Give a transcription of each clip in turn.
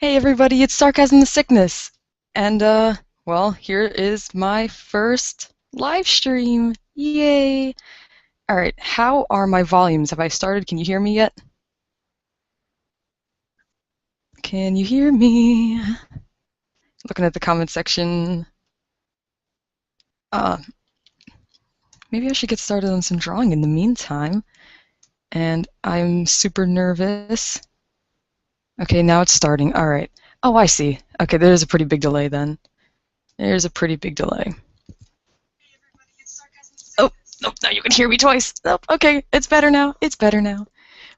Hey everybody, it's Sarcasm the Sickness. And well, here is my first live stream. Yay! Alright, how are my volumes? Have I started? Can you hear me yet? Can you hear me? Looking at the comment section. Uh, Maybe I should get started on some drawing in the meantime. And I'm super nervous. Okay, now it's starting. Alright. Oh, I see. Okay, there's a pretty big delay then. There's a pretty big delay. Oh, nope, now you can hear me twice. Nope, okay, it's better now. It's better now.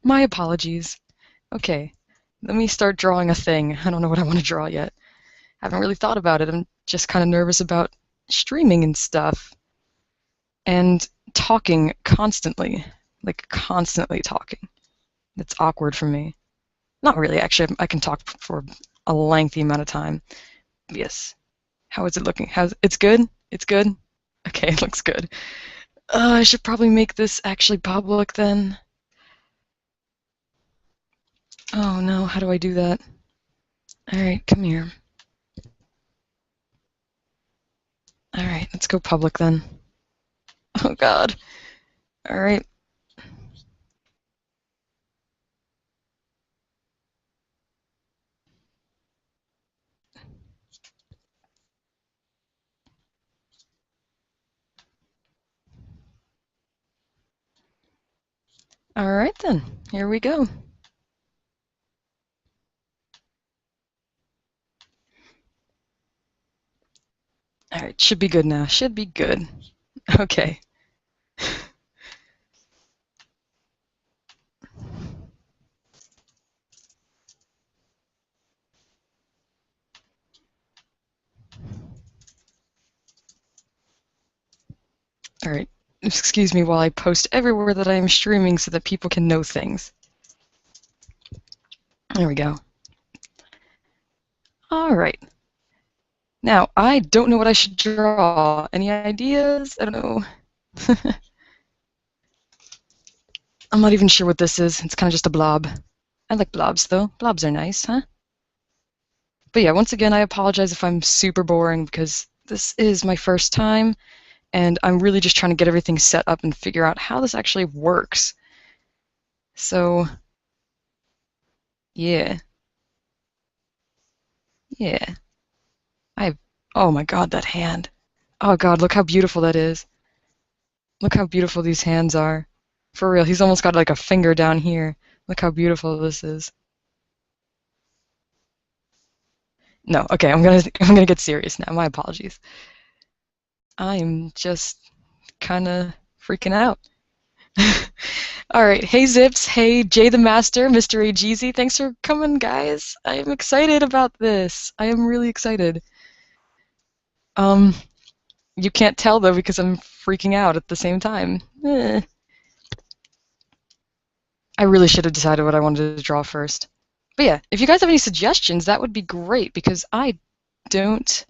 My apologies. Okay, let me start drawing a thing. I don't know what I want to draw yet. Haven't really thought about it. I'm just kind of nervous about streaming and stuff. And talking constantly. Like, constantly talking. It's awkward for me. Not really, actually. I can talk for a lengthy amount of time. Yes. How is it looking? It's good? It's good? Okay, it looks good. I should probably make this actually public then. Oh no, how do I do that? Alright, come here. Alright, let's go public then. Oh god. Alright. Alright then, here we go. Alright, should be good now. Should be good. Okay. Alright, excuse me while I post everywhere that I am streaming so that people can know things. There we go. Alright. Now, I don't know what I should draw. Any ideas? I don't know. I'm not even sure what this is. It's kind of just a blob. I like blobs, though. Blobs are nice, huh? But yeah, once again, I apologize if I'm super boring because this is my first time, and I'm really just trying to get everything set up and figure out how this actually works. So, yeah. Yeah. Oh my god, that hand. Oh god, look how beautiful that is. Look how beautiful these hands are. For real, he's almost got like a finger down here. Look how beautiful this is. No, okay, I'm gonna get serious now. My apologies. I'm just kind of freaking out. Alright, hey Zips, hey Jay the Master, Mr. AGZ, thanks for coming, guys. I am excited about this. I am really excited. You can't tell though because I'm freaking out at the same time. I really should have decided what I wanted to draw first. But yeah, if you guys have any suggestions, that would be great because I didn't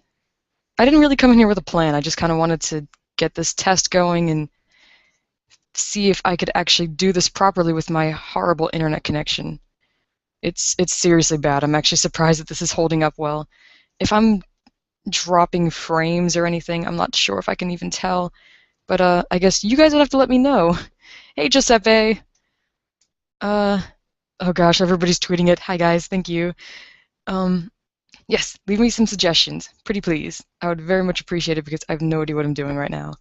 really come in here with a plan. I just kind of wanted to get this test going and see if I could actually do this properly with my horrible internet connection. It's seriously bad. I'm actually surprised that this is holding up well. If I'm dropping frames or anything, I'm not sure if I can even tell. But I guess you guys would have to let me know. Hey Giuseppe. Oh gosh, everybody's tweeting it. Hi guys, thank you. Yes, leave me some suggestions, pretty please. I would very much appreciate it because I have no idea what I'm doing right now.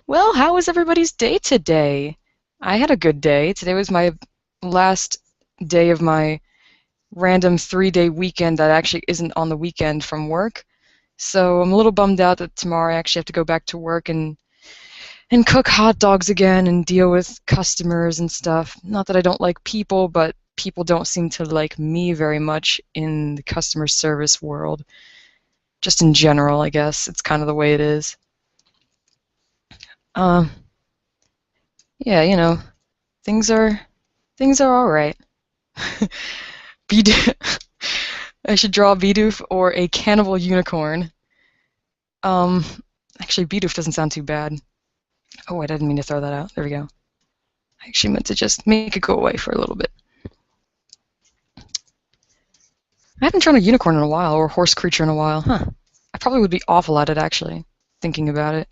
Well, how was everybody's day today? I had a good day. Today was my last day of my random 3-day weekend that actually isn't on the weekend from work. So I'm a little bummed out that tomorrow I actually have to go back to work and cook hot dogs again and deal with customers and stuff. Not that I don't like people, but people don't seem to like me very much in the customer service world. Just in general, I guess. It's kind of the way it is. Yeah, you know, things are all right. I should draw a Bidoof or a cannibal unicorn. Actually, Bidoof doesn't sound too bad. Oh, I didn't mean to throw that out. There we go. I actually meant to just make it go away for a little bit. I haven't drawn a unicorn in a while, or a horse creature in a while. Huh. I probably would be awful at it, actually, thinking about it.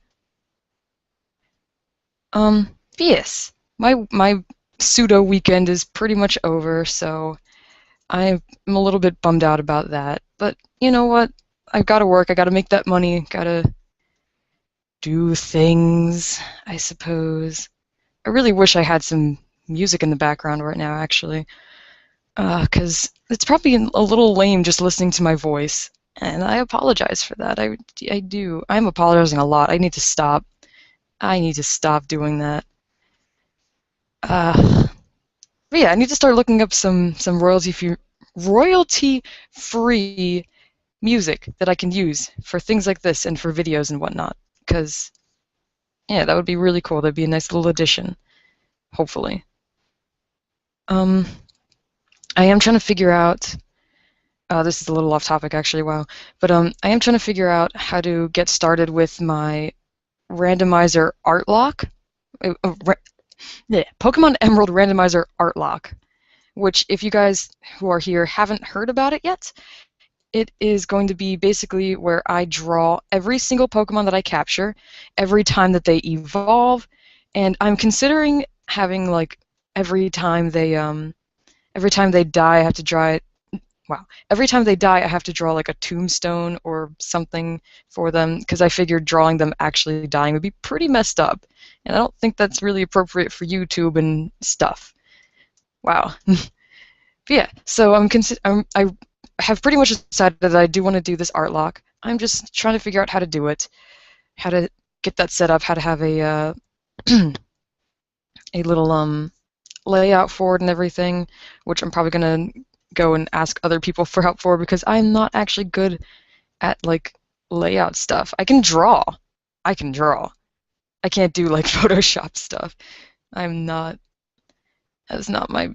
Yes. My pseudo weekend is pretty much over, so I'm a little bit bummed out about that. But you know what? I've got to work. I got to make that money. Got to do things, I suppose. I really wish I had some music in the background right now, actually, because it's probably a little lame just listening to my voice, and I apologize for that. I do. I'm apologizing a lot. I need to stop. I need to stop doing that. Uh, but yeah, I need to start looking up some royalty free music that I can use for things like this and for videos and whatnot. Because yeah, that would be really cool. That'd be a nice little addition, hopefully. Um, I am trying to figure out. This is a little off topic, actually. Wow, but I am trying to figure out how to get started with my randomizer art lock. Yeah, Pokemon Emerald randomizer art lock. Which, if you guys who are here haven't heard about it yet, it is going to be basically where I draw every single Pokemon that I capture, every time that they evolve, and I'm considering having like every time they die, I have to draw it. Wow. Every time they die, I have to draw like a tombstone or something for them because I figured drawing them actually dying would be pretty messed up, and I don't think that's really appropriate for YouTube and stuff. Wow. But yeah, so I have pretty much decided that I do want to do this art lock. I'm just trying to figure out how to do it, how to get that set up, how to have a a little layout for it and everything, which I'm probably gonna go and ask other people for help for because I'm not actually good at like layout stuff. I can draw. I can draw. I can't do like Photoshop stuff. I'm not. That's not my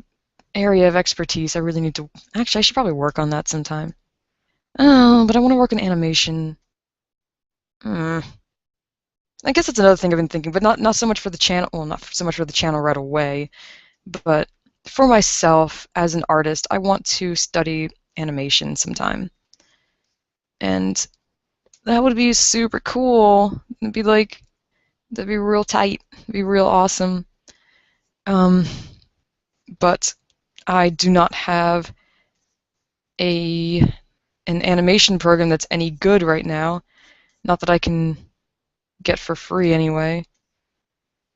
area of expertise. I really need to. Actually, I should probably work on that sometime. Oh, but I want to work in animation. Hmm. I guess that's another thing I've been thinking, but not so much for the channel. Well, not so much for the channel right away, but for myself as an artist, I want to study animation sometime, and that would be super cool. It'd be like that'd be real tight. It'd be real awesome. Um, but I do not have a an animation program that's any good right now. Not that I can get for free anyway,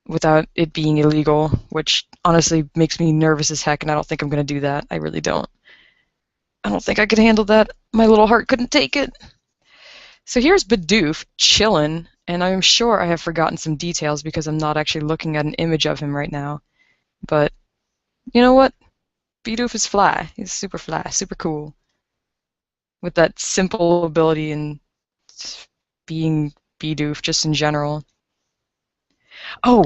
without it being illegal, which honestly makes me nervous as heck, and I don't think I'm going to do that. I really don't. I don't think I could handle that. My little heart couldn't take it. So here's Bidoof chillin', and I'm sure I have forgotten some details because I'm not actually looking at an image of him right now. But you know what? Bidoof is fly. He's super fly, super cool. With that simple ability and being Bidoof just in general. Oh,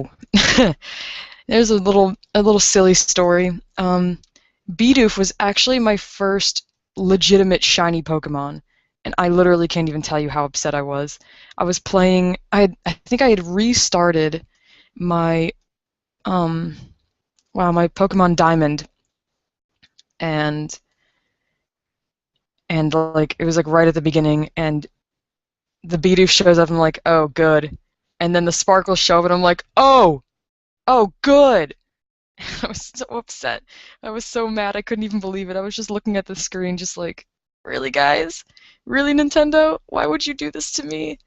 there's a little silly story. Bidoof was actually my first legitimate shiny Pokemon, and I literally can't even tell you how upset I was. I was playing. I think I had restarted my um my Pokemon Diamond, and like it was like right at the beginning, and the Bidoof shows up. I'm like, oh good, and then the sparkles show up, and I'm like, oh good. I was so upset. I was so mad. I couldn't even believe it. I was just looking at the screen, just like, really, guys? Really, Nintendo? Why would you do this to me?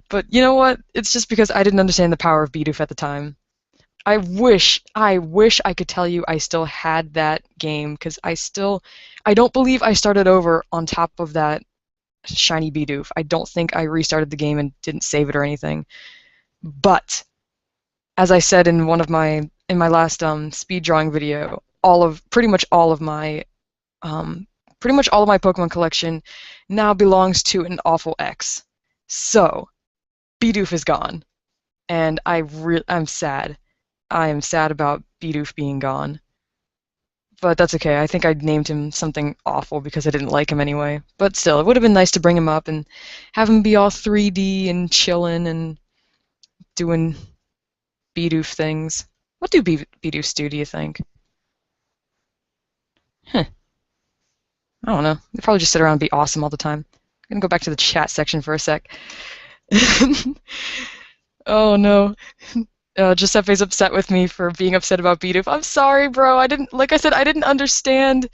But you know what? It's just because I didn't understand the power of Bidoof at the time. I wish I could tell you I still had that game, because I don't believe I started over on top of that shiny Bidoof. I don't think I restarted the game and didn't save it or anything. But as I said in my last speed drawing video, pretty much all of my Pokemon collection now belongs to an awful ex. So Bidoof is gone, and I'm sad. I am sad about Bidoof being gone. But that's okay. I think I named him something awful because I didn't like him anyway. But still, it would have been nice to bring him up and have him be all 3D and chillin' and doing Bidoof things. What do Bidoofs do you think? Huh. I don't know. They probably just sit around and be awesome all the time. I'm gonna go back to the chat section for a sec. Oh no. Giuseppe's upset with me for being upset about Bidoof. I'm sorry, bro. I didn't, like I said, I didn't understand.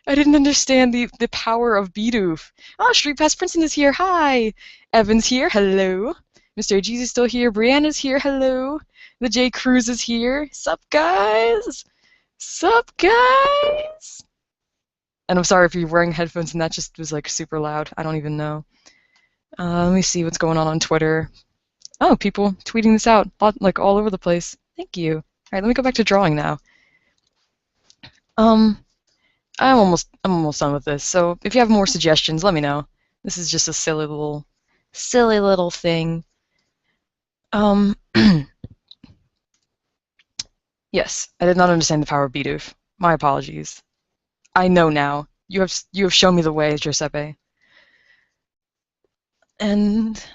I didn't understand the power of Bidoof. Oh, Street Pass Princeton is here. Hi. Evan's here. Hello. Mr. AG's is still here. Brianna's here. Hello. The J Cruz is here. Sup, guys? Sup, guys? And I'm sorry if you're wearing headphones and that just was like super loud. I don't even know. Let me see what's going on Twitter. Oh, people tweeting this out, like all over the place. Thank you. All right, let me go back to drawing now. I'm almost done with this. So if you have more suggestions, let me know. This is just a silly little thing. Yes, I did not understand the power of Bidoof. My apologies. I know now. You have shown me the way, Giuseppe. And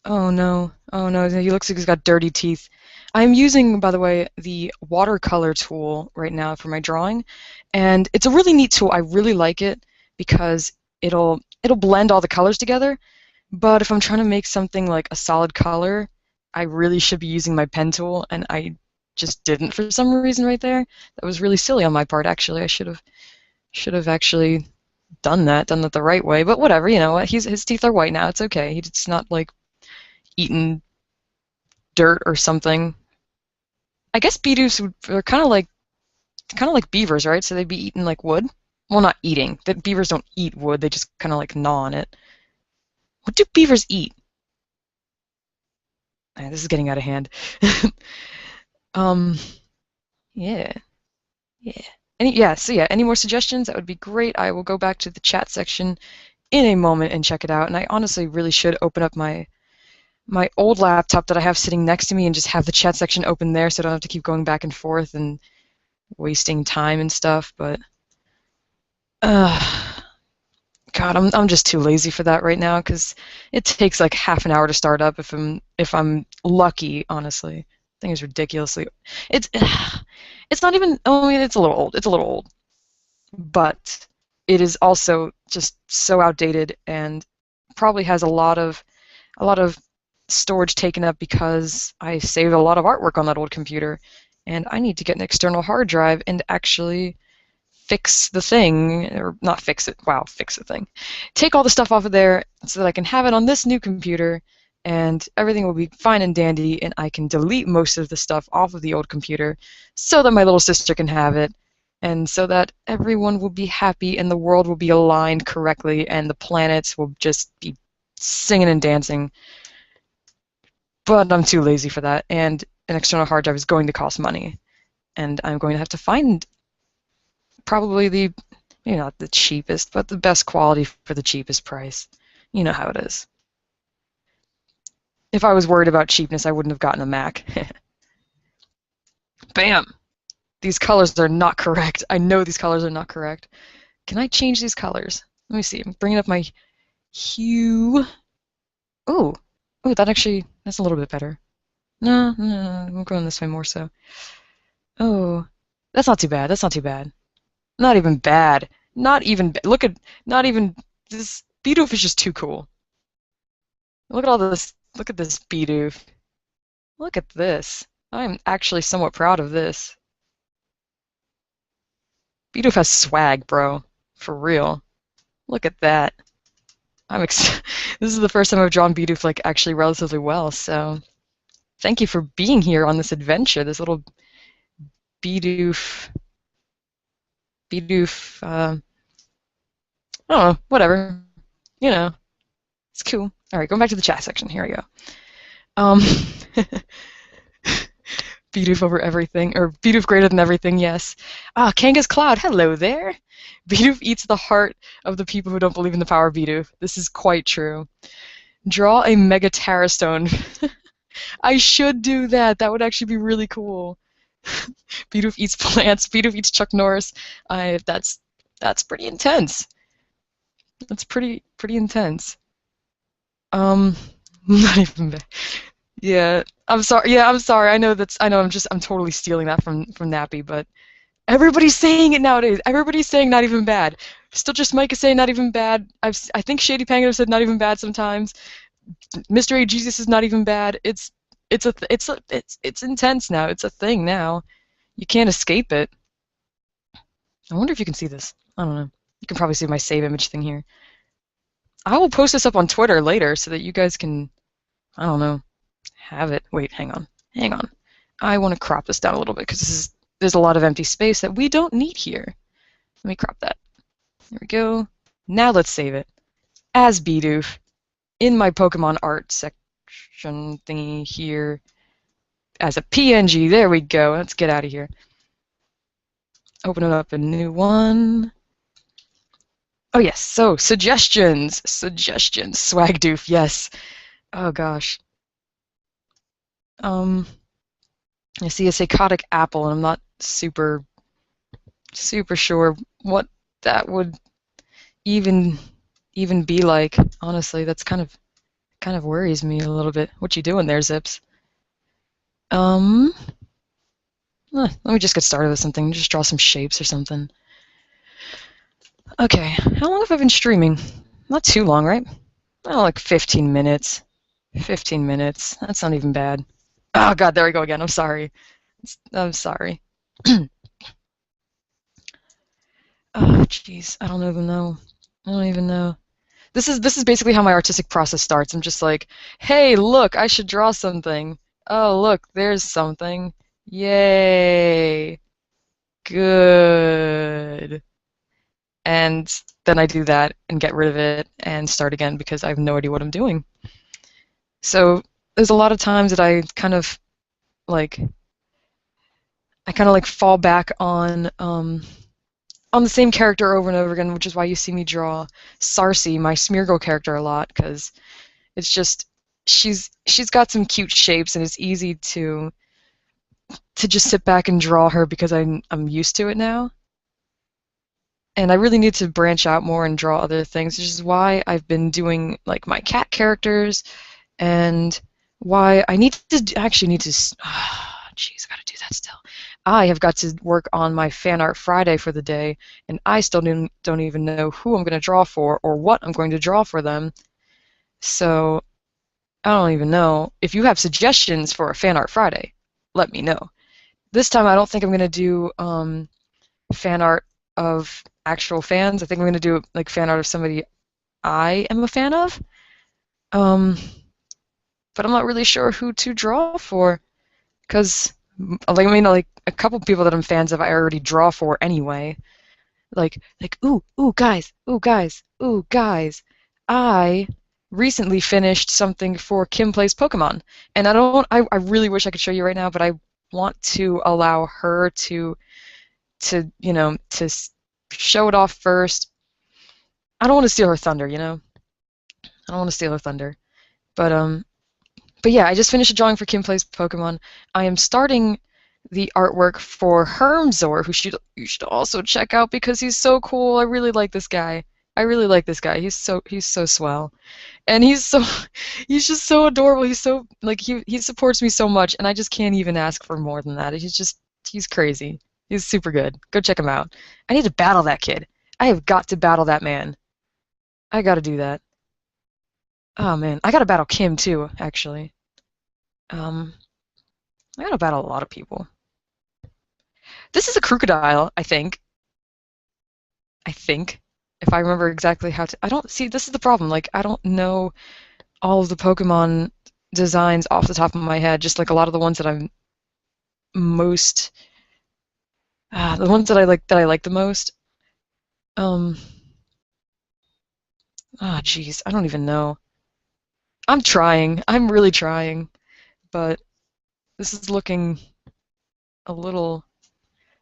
oh no, he looks like he's got dirty teeth. I'm using, by the way, the watercolor tool right now for my drawing, and it's a really neat tool. I really like it because it'll blend all the colors together. But if I'm trying to make something like a solid color, I really should be using my pen tool, and I just didn't for some reason right there. That was really silly on my part, actually. I should have actually done that the right way. But whatever, you know what? His teeth are white now. It's okay. He's not like eaten dirt or something. I guess Bidoofs are kind of like beavers, right? So they'd be eating like wood. Well, not eating. The beavers don't eat wood. They just kind of like gnaw on it. What do beavers eat? This is getting out of hand. Yeah. Any more suggestions? That would be great. I will go back to the chat section in a moment and check it out. And I honestly really should open up my old laptop that I have sitting next to me and just have the chat section open there so I don't have to keep going back and forth and wasting time and stuff. But God, I'm just too lazy for that right now because it takes like half an hour to start up if I'm lucky, honestly. I think it's ridiculously. It's not even. I mean, it's a little old. It's a little old, but it is also just so outdated and probably has a lot of storage taken up because I saved a lot of artwork on that old computer, and I need to get an external hard drive and actually fix the thing, or not fix it. Wow, fix the thing. Take all the stuff off of there so that I can have it on this new computer, and everything will be fine and dandy, and I can delete most of the stuff off of the old computer so that my little sister can have it, and so that everyone will be happy and the world will be aligned correctly and the planets will just be singing and dancing. But I'm too lazy for that, and an external hard drive is going to cost money, and I'm going to have to find probably maybe not the cheapest, but the best quality for the cheapest price. You know how it is. If I was worried about cheapness, I wouldn't have gotten a Mac. Bam! These colors are not correct. I know these colors are not correct. Can I change these colors? Let me see. I'm bringing up my hue. Ooh, that's a little bit better. No, I'm going this way more so. Oh, that's not too bad. That's not too bad. Not even bad. Not even. Not even. This Bidoof is just too cool. Look at all this. Look at this Bidoof. Look at this. I'm actually somewhat proud of this. Bidoof has swag, bro. For real. Look at that. This is the first time I've drawn Bidoof like actually relatively well, so thank you for being here on this adventure, this little Bidoof, I don't know, whatever. You know, it's cool. All right, going back to the chat section. Here we go. Bidoof over everything, or Bidoof greater than everything, yes. Kanga's Cloud, hello there. Bidoof eats the heart of the people who don't believe in the power of Bidoof. This is quite true. Draw a Mega Terrastone. I should do that. That would actually be really cool. Bidoof eats plants. Bidoof eats Chuck Norris. That's pretty intense. That's pretty intense. Not even bad. Yeah, I'm sorry. Yeah, I'm sorry. I know I'm totally stealing that from Nappy, but Everybody's saying it nowadays. Everybody's saying not even bad. Still just Mike is saying not even bad. I think Shady Pango said not even bad sometimes. Mystery Jesus is not even bad. It's intense now. It's a thing now. You can't escape it. I wonder if you can see this. I don't know. You can probably see my save image thing here. I will post this up on Twitter later so that you guys can, I don't know, have it. Wait, hang on. Hang on. I want to crop this down a little bit because there's a lot of empty space that we don't need here. Let me crop that. There we go. Now let's save it. As Bidoof in my Pokemon art section thingy here as a PNG. There we go. Let's get out of here. Open it up a new one. Oh yes, so suggestions. Suggestions. Swagdoof, yes. Oh gosh. I see a psychotic apple, and I'm not super sure what that would even be like. Honestly, that's kind of worries me a little bit. What you doing there, Zips? Let me just get started with something. Just draw some shapes or something. Okay, how long have I been streaming? Not too long, right? Oh, like 15 minutes. 15 minutes. That's not even bad. Oh god, there we go again. I'm sorry. I'm sorry. Oh jeez, I don't even know. I don't even know. This is basically how my artistic process starts. I'm just like, hey, look, I should draw something. Oh, look, there's something. Yay. Good. And then I do that and get rid of it and start again because I have no idea what I'm doing. So there's a lot of times that I kind of like fall back on the same character over and over again, which is why you see me draw Sarcy, my Smeargle character, a lot, because it's just she's got some cute shapes and it's easy to just sit back and draw her because I'm used to it now. And I really need to branch out more and draw other things, which is why I've been doing like my cat characters, and why I need to actually need to. Jeez, I gotta do that still. I have got to work on my fan art Friday for the day, and I still don't even know who I'm going to draw for or what I'm going to draw for them. So I don't even know. If you have suggestions for a fan art Friday, let me know. This time I don't think I'm going to do fan art of actual fans. I think I'm going to do like fan art of somebody I am a fan of. But I'm not really sure who to draw for, because like a couple people that I'm fans of I already draw for anyway. Like ooh guys, I recently finished something for Kim Plays Pokemon, and I really wish I could show you right now, but I want to allow her to show it off first. I don't want to steal her thunder, I don't want to steal her thunder. But yeah, I just finished a drawing for Kim Plays Pokemon. I am starting the artwork for Hermzor, who you should also check out because he's so cool. I really like this guy. He's so swell, and he's just so adorable. He's so like he supports me so much, and I just can't even ask for more than that. He's crazy. He's super good. Go check him out. I need to battle that kid. I have got to battle that man. I got to do that. Oh man, I got to battle Kim too, actually. I got to battle a lot of people. This is a crocodile, I think. If I remember exactly how to. I don't see. This is the problem. Like, I don't know all of the Pokemon designs off the top of my head. Just like a lot of the ones that I'm most. The ones that I like the most. Oh, jeez, I don't even know. I'm trying. I'm really trying, but this is looking a little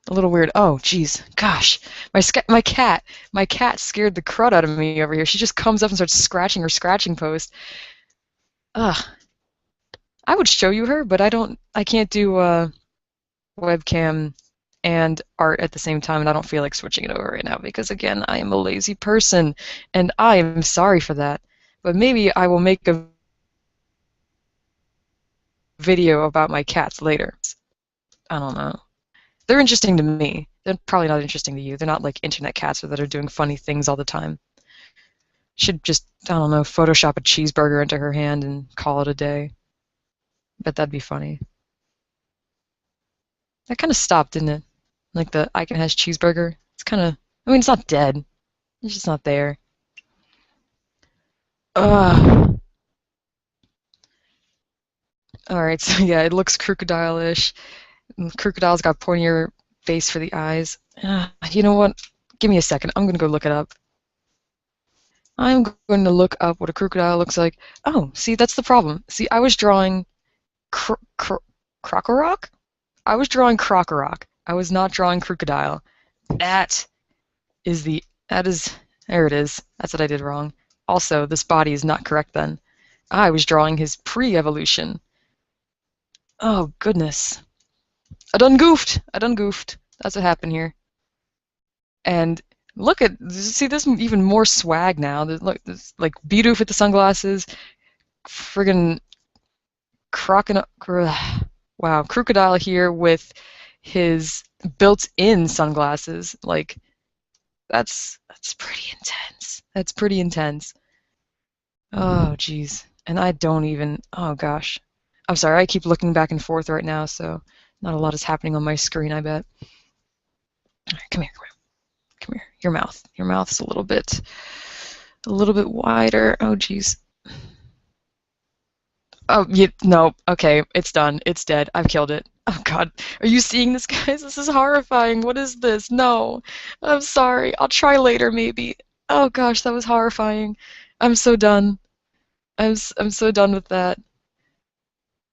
weird. Oh, jeez, gosh, my cat scared the crud out of me over here. She just comes up and starts scratching her scratching post. Ugh. I would show you her, but I can't do webcam and art at the same time, and I don't feel like switching it over right now because, again, I am a lazy person, and I am sorry for that. But maybe I will make a video about my cats later. I don't know. They're interesting to me. They're probably not interesting to you. They're not like internet cats that are doing funny things all the time. Should just, I don't know, Photoshop a cheeseburger into her hand and call it a day. Bet that'd be funny. That kind of stopped, didn't it? Like the icon has cheeseburger. It's kind of, I mean, it's not dead. It's just not there. Ugh. Alright, so yeah, it looks crocodile-ish. Crocodile's got pointier face for the eyes. You know what? Give me a second. I'm going to go look it up. I'm going to look up what a crocodile looks like. Oh, see, that's the problem. See, I was drawing Crocorock? I was drawing Crocorock. I was not drawing crocodile. There it is. That's what I did wrong. Also, this body is not correct then. I was drawing his pre-evolution. Oh, goodness. I done goofed. That's what happened here. And look at, see, there's even more swag now. Look, there's like Bidoof with the sunglasses. Friggin' wow, Crocodile here with his built-in sunglasses. Like, that's pretty intense. That's pretty intense. Oh, jeez. And I don't even, oh gosh. I'm sorry, I keep looking back and forth right now, so not a lot is happening on my screen, I bet. All right, come here. Your mouth. Your mouth's a little bit wider. Oh, jeez. Oh, no. Okay, it's done. It's dead. I've killed it. Oh, God. Are you seeing this, guys? This is horrifying. What is this? No. I'm sorry. I'll try later, maybe. Oh, gosh, that was horrifying. I'm so done. I'm so done with that.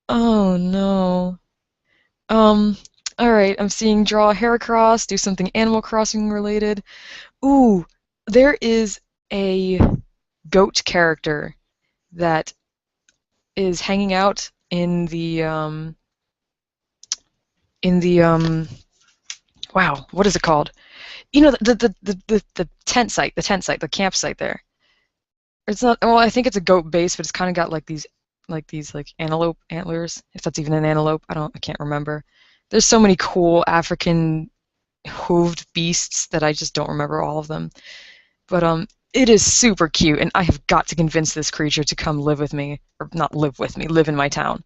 Oh, no. Alright, I'm seeing draw a Heracross, do something Animal Crossing related. Ooh, there is a goat character that is hanging out in the wow, what is it called? You know, the tent site, the campsite there. It's not, well, I think it's a goat base, but it's kind of got like these antelope antlers, if that's even an antelope. I can't remember. There's so many cool African hooved beasts that I just don't remember all of them. But it is super cute, and I have got to convince this creature to come live with me, or not live with me, live in my town.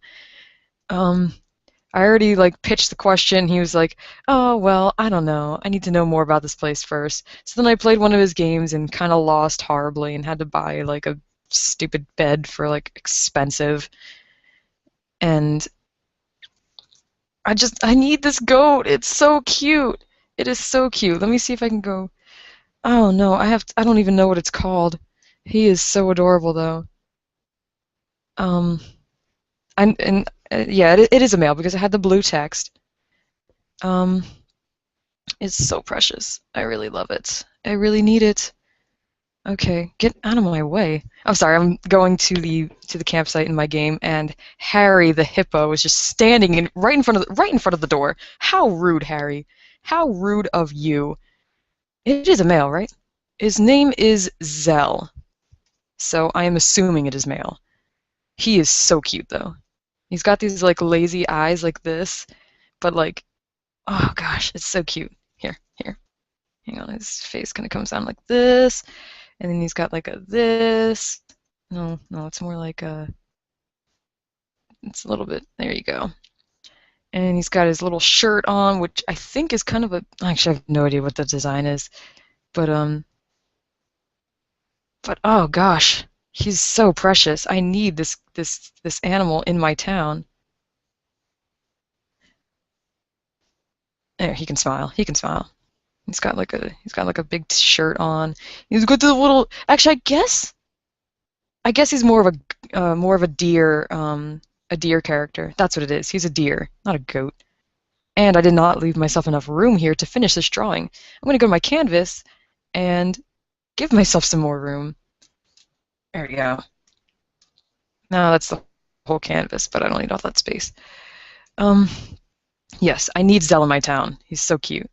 I already pitched the question. He was like, "Oh, well, I don't know. I need to know more about this place first." So then I played one of his games and kind of lost horribly and had to buy a stupid bed for expensive. And I need this goat. It's so cute. It is so cute. Let me see if I can go. Oh no, I don't even know what it's called. He is so adorable though. Yeah, it is a male because it had the blue text. It's so precious. I really love it. I really need it. Okay, get out of my way. I'm sorry, I'm going to the campsite in my game, and Harry the hippo is just standing right in front of the door. How rude, Harry. How rude of you. It is a male, right? His name is Zell. So I am assuming it is male. He is so cute though. He's got these lazy eyes like this, but oh gosh, it's so cute. Here. Hang on, his face kind of comes down like this. And then he's got this. No, it's more it's a little bit, there you go. And he's got his little shirt on, which I think is kind of actually I have no idea what the design is. But oh gosh, he's so precious. I need this animal in my town. There, he can smile. He's got a big shirt on. He's got the little. Actually, I guess he's more of a deer character. That's what it is. He's a deer, not a goat. And I did not leave myself enough room here to finish this drawing. I'm going to go to my canvas and give myself some more room. There we go. No, that's the whole canvas, but I don't need all that space. Yes, I need Zell in my town. He's so cute.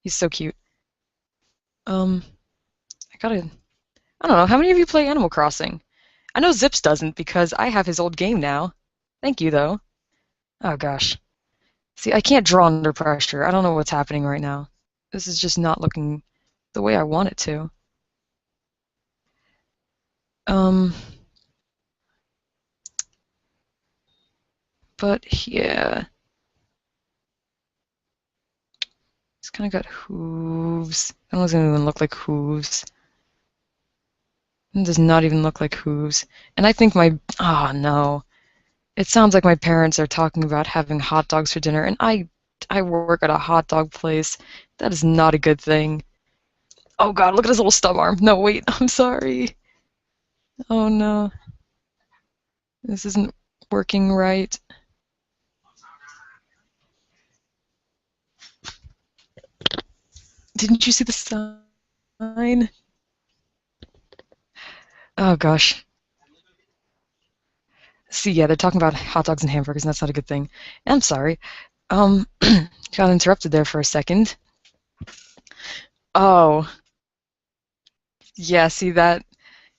He's so cute. I don't know, how many of you play Animal Crossing? I know Zips doesn't because I have his old game now. Thank you, though. Oh, gosh. See, I can't draw under pressure. I don't know what's happening right now. This is just not looking the way I want it to. But yeah. It's kind of got hooves. That doesn't even look like hooves. It does not even look like hooves. And I think oh no. It sounds like my parents are talking about having hot dogs for dinner, and I work at a hot dog place. That is not a good thing. Oh god, look at his little stub arm. No, wait, I'm sorry. Oh no. This isn't working right. Didn't you see the sign? Oh gosh. See, yeah, they're talking about hot dogs and hamburgers, and that's not a good thing. I'm sorry. Got interrupted there for a second. Oh. Yeah, see that?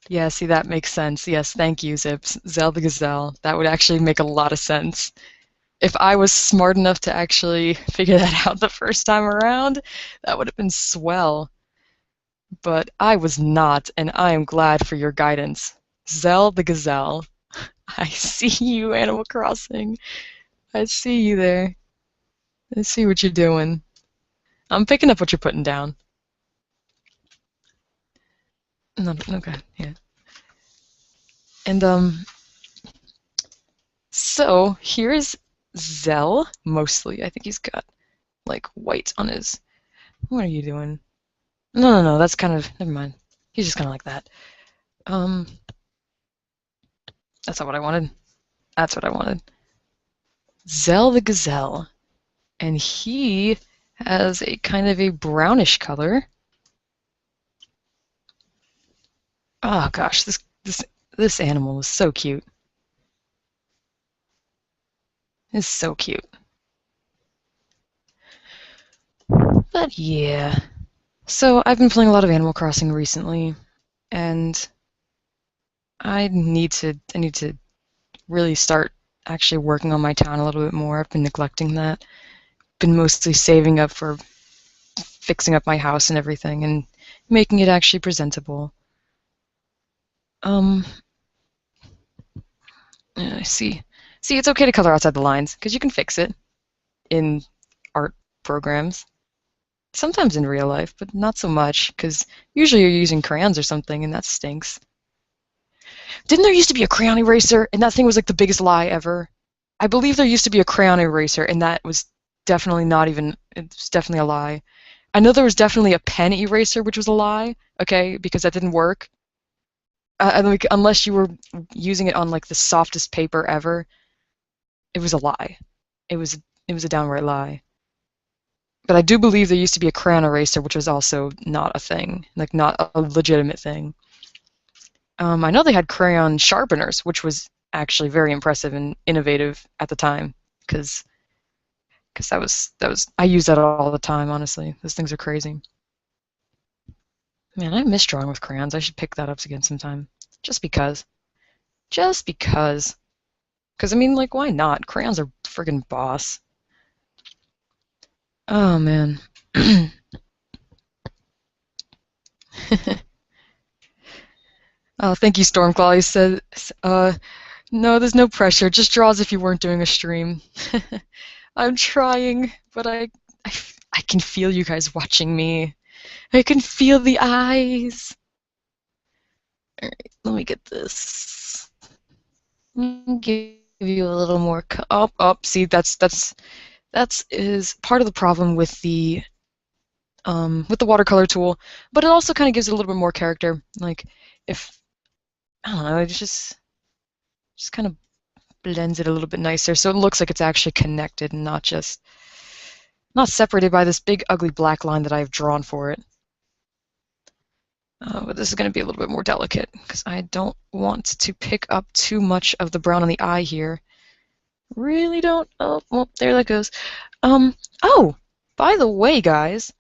Yeah, see, that makes sense. Yes, thank you, Zips. Zell the Gazelle. That would actually make a lot of sense. If I was smart enough to actually figure that out the first time around, that would have been swell. But I was not, and I am glad for your guidance. Zell the Gazelle. I see you, Animal Crossing. I see you there. I see what you're doing. I'm picking up what you're putting down. No, okay, yeah. And, so here's Zell, mostly. I think he's got, like, white on his... What are you doing? No, that's kind of... Never mind. He's just kind of like that. That's not what I wanted. That's what I wanted. Zell the Gazelle. And he has a kind of a brownish color. Oh gosh, this animal is so cute. It's so cute. But yeah. So I've been playing a lot of Animal Crossing recently, and I need to really start actually working on my town a little bit more. I've been neglecting that. Been mostly saving up for fixing up my house and everything and making it actually presentable. See, it's okay to color outside the lines because you can fix it in art programs. Sometimes in real life, but not so much because usually you're using crayons or something, and that stinks. Didn't there used to be a crayon eraser, and that thing was like the biggest lie ever? I believe there used to be a crayon eraser, and that was definitely not even, it's definitely a lie. I know there was definitely a pen eraser, which was a lie, okay, because that didn't work. Like, unless you were using it on like the softest paper ever, it was a lie. It was a downright lie. But I do believe there used to be a crayon eraser, which was also not a thing, like not a legitimate thing. I know they had crayon sharpeners, which was actually very impressive and innovative at the time, because that was I use that all the time. Honestly, those things are crazy. Man, I miss drawing with crayons. I should pick that up again sometime, just because. Just because. Because I mean, like, why not? Crayons are friggin' boss. Oh man. Oh, thank you, Stormclaw. He said, no, there's no pressure. Just draw as if you weren't doing a stream. I'm trying, but I can feel you guys watching me. I can feel the eyes. All right, let me get this. Let me give you a little more. See, that's is part of the problem with the watercolor tool, but it also kind of gives it a little bit more character. Like, if I don't know, it just kind of blends it a little bit nicer, so it looks like it's actually connected and not separated by this big ugly black line that I've drawn for it. But this is going to be a little bit more delicate because I don't want to pick up too much of the brown on the eye here. Really don't. Oh, well, there that goes. Oh, by the way, guys,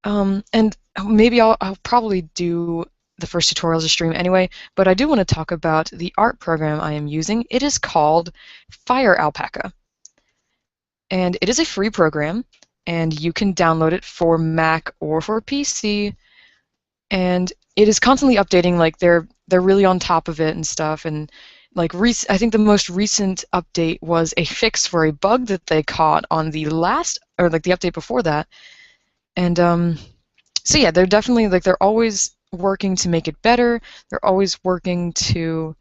and maybe I'll probably do the first tutorial as a stream anyway, but I do want to talk about the art program I am using. It is called Fire Alpaca. and it is a free program, and you can download it for Mac or for PC, and it is constantly updating. Like they're really on top of it and stuff, and like I think the most recent update was a fix for a bug that they caught on the last, or like the update before that. And so yeah, they're definitely like they're always working to make it better. They're always working to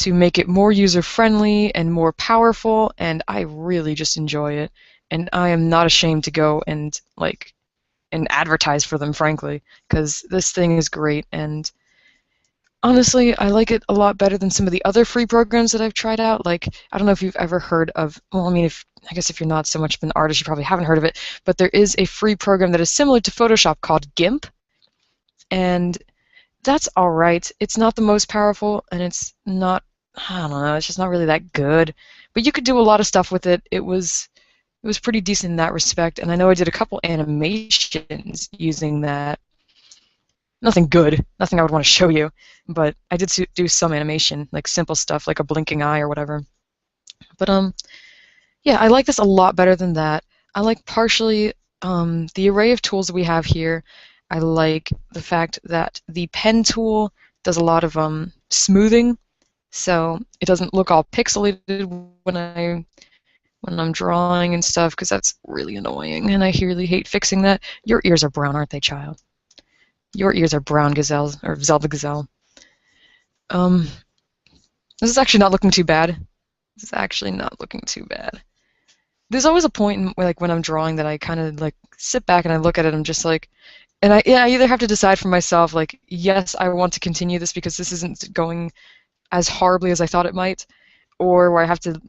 make it more user-friendly and more powerful, and I really just enjoy it. And I am not ashamed to go and advertise for them, frankly, because this thing is great. And honestly, I like it a lot better than some of the other free programs that I've tried out. Like, I don't know if you've ever heard of, well, I mean, I guess if you're not so much of an artist, you probably haven't heard of it, but there is a free program that is similar to Photoshop called GIMP, and that's all right. It's not the most powerful, and it's not, I don't know, it's just not really that good. But you could do a lot of stuff with it. It was pretty decent in that respect, and I know I did a couple animations using that. Nothing good, nothing I would want to show you, but I did do some animation, like simple stuff, like a blinking eye or whatever. But yeah, I like this a lot better than that. I like partially the array of tools that we have here. I like the fact that the pen tool does a lot of smoothing, so it doesn't look all pixelated when I'm drawing and stuff, because that's really annoying, and I really hate fixing that. Your ears are brown, aren't they, child? Your ears are brown, Gazelle, or Zelda Gazelle. This is actually not looking too bad. This is actually not looking too bad. There's always a point in, like, when I'm drawing that I kind of like sit back and I look at it. I'm just like, and I either have to decide for myself, like, yes, I want to continue this because this isn't going as horribly as I thought it might, or where I have to,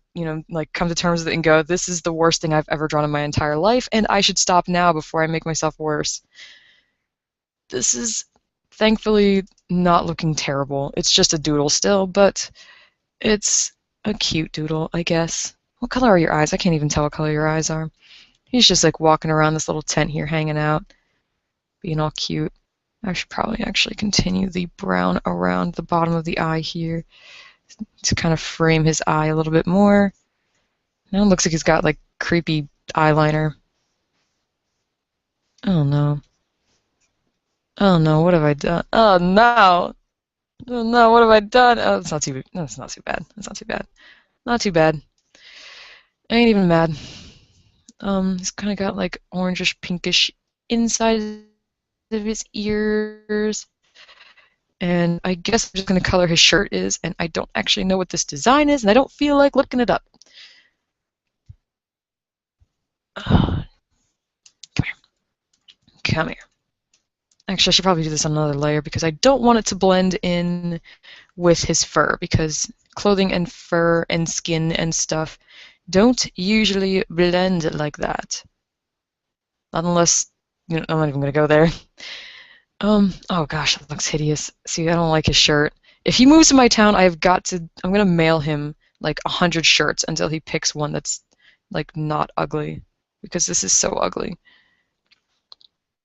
like, come to terms with it and go, this is the worst thing I've ever drawn in my entire life, and I should stop now before I make myself worse. This is thankfully not looking terrible. It's just a doodle still, but it's a cute doodle, I guess. What color are your eyes? I can't even tell what color your eyes are. He's just like walking around this little tent here, hanging out, being all cute. I should probably actually continue the brown around the bottom of the eye here to kind of frame his eye a little bit more. Now it looks like he's got like creepy eyeliner. Oh no. Oh no, what have I done? Oh no! Oh no, what have I done? Oh, it's not too bad. No, it's not too bad. It's not too bad. Not too bad. I ain't even mad. He's kind of got like orangish, pinkish inside of his ears. And I guess I'm just going to color his shirt is, and I don't actually know what this design is, and I don't feel like looking it up. Come here. Come here. Actually, I should probably do this on another layer because I don't want it to blend in with his fur, because clothing and fur and skin and stuff don't usually blend like that. Not unless, I'm not even going to go there. Oh gosh, that looks hideous. See, I don't like his shirt. If he moves to my town, I'm going to mail him like 100 shirts until he picks one that's like not ugly, because this is so ugly.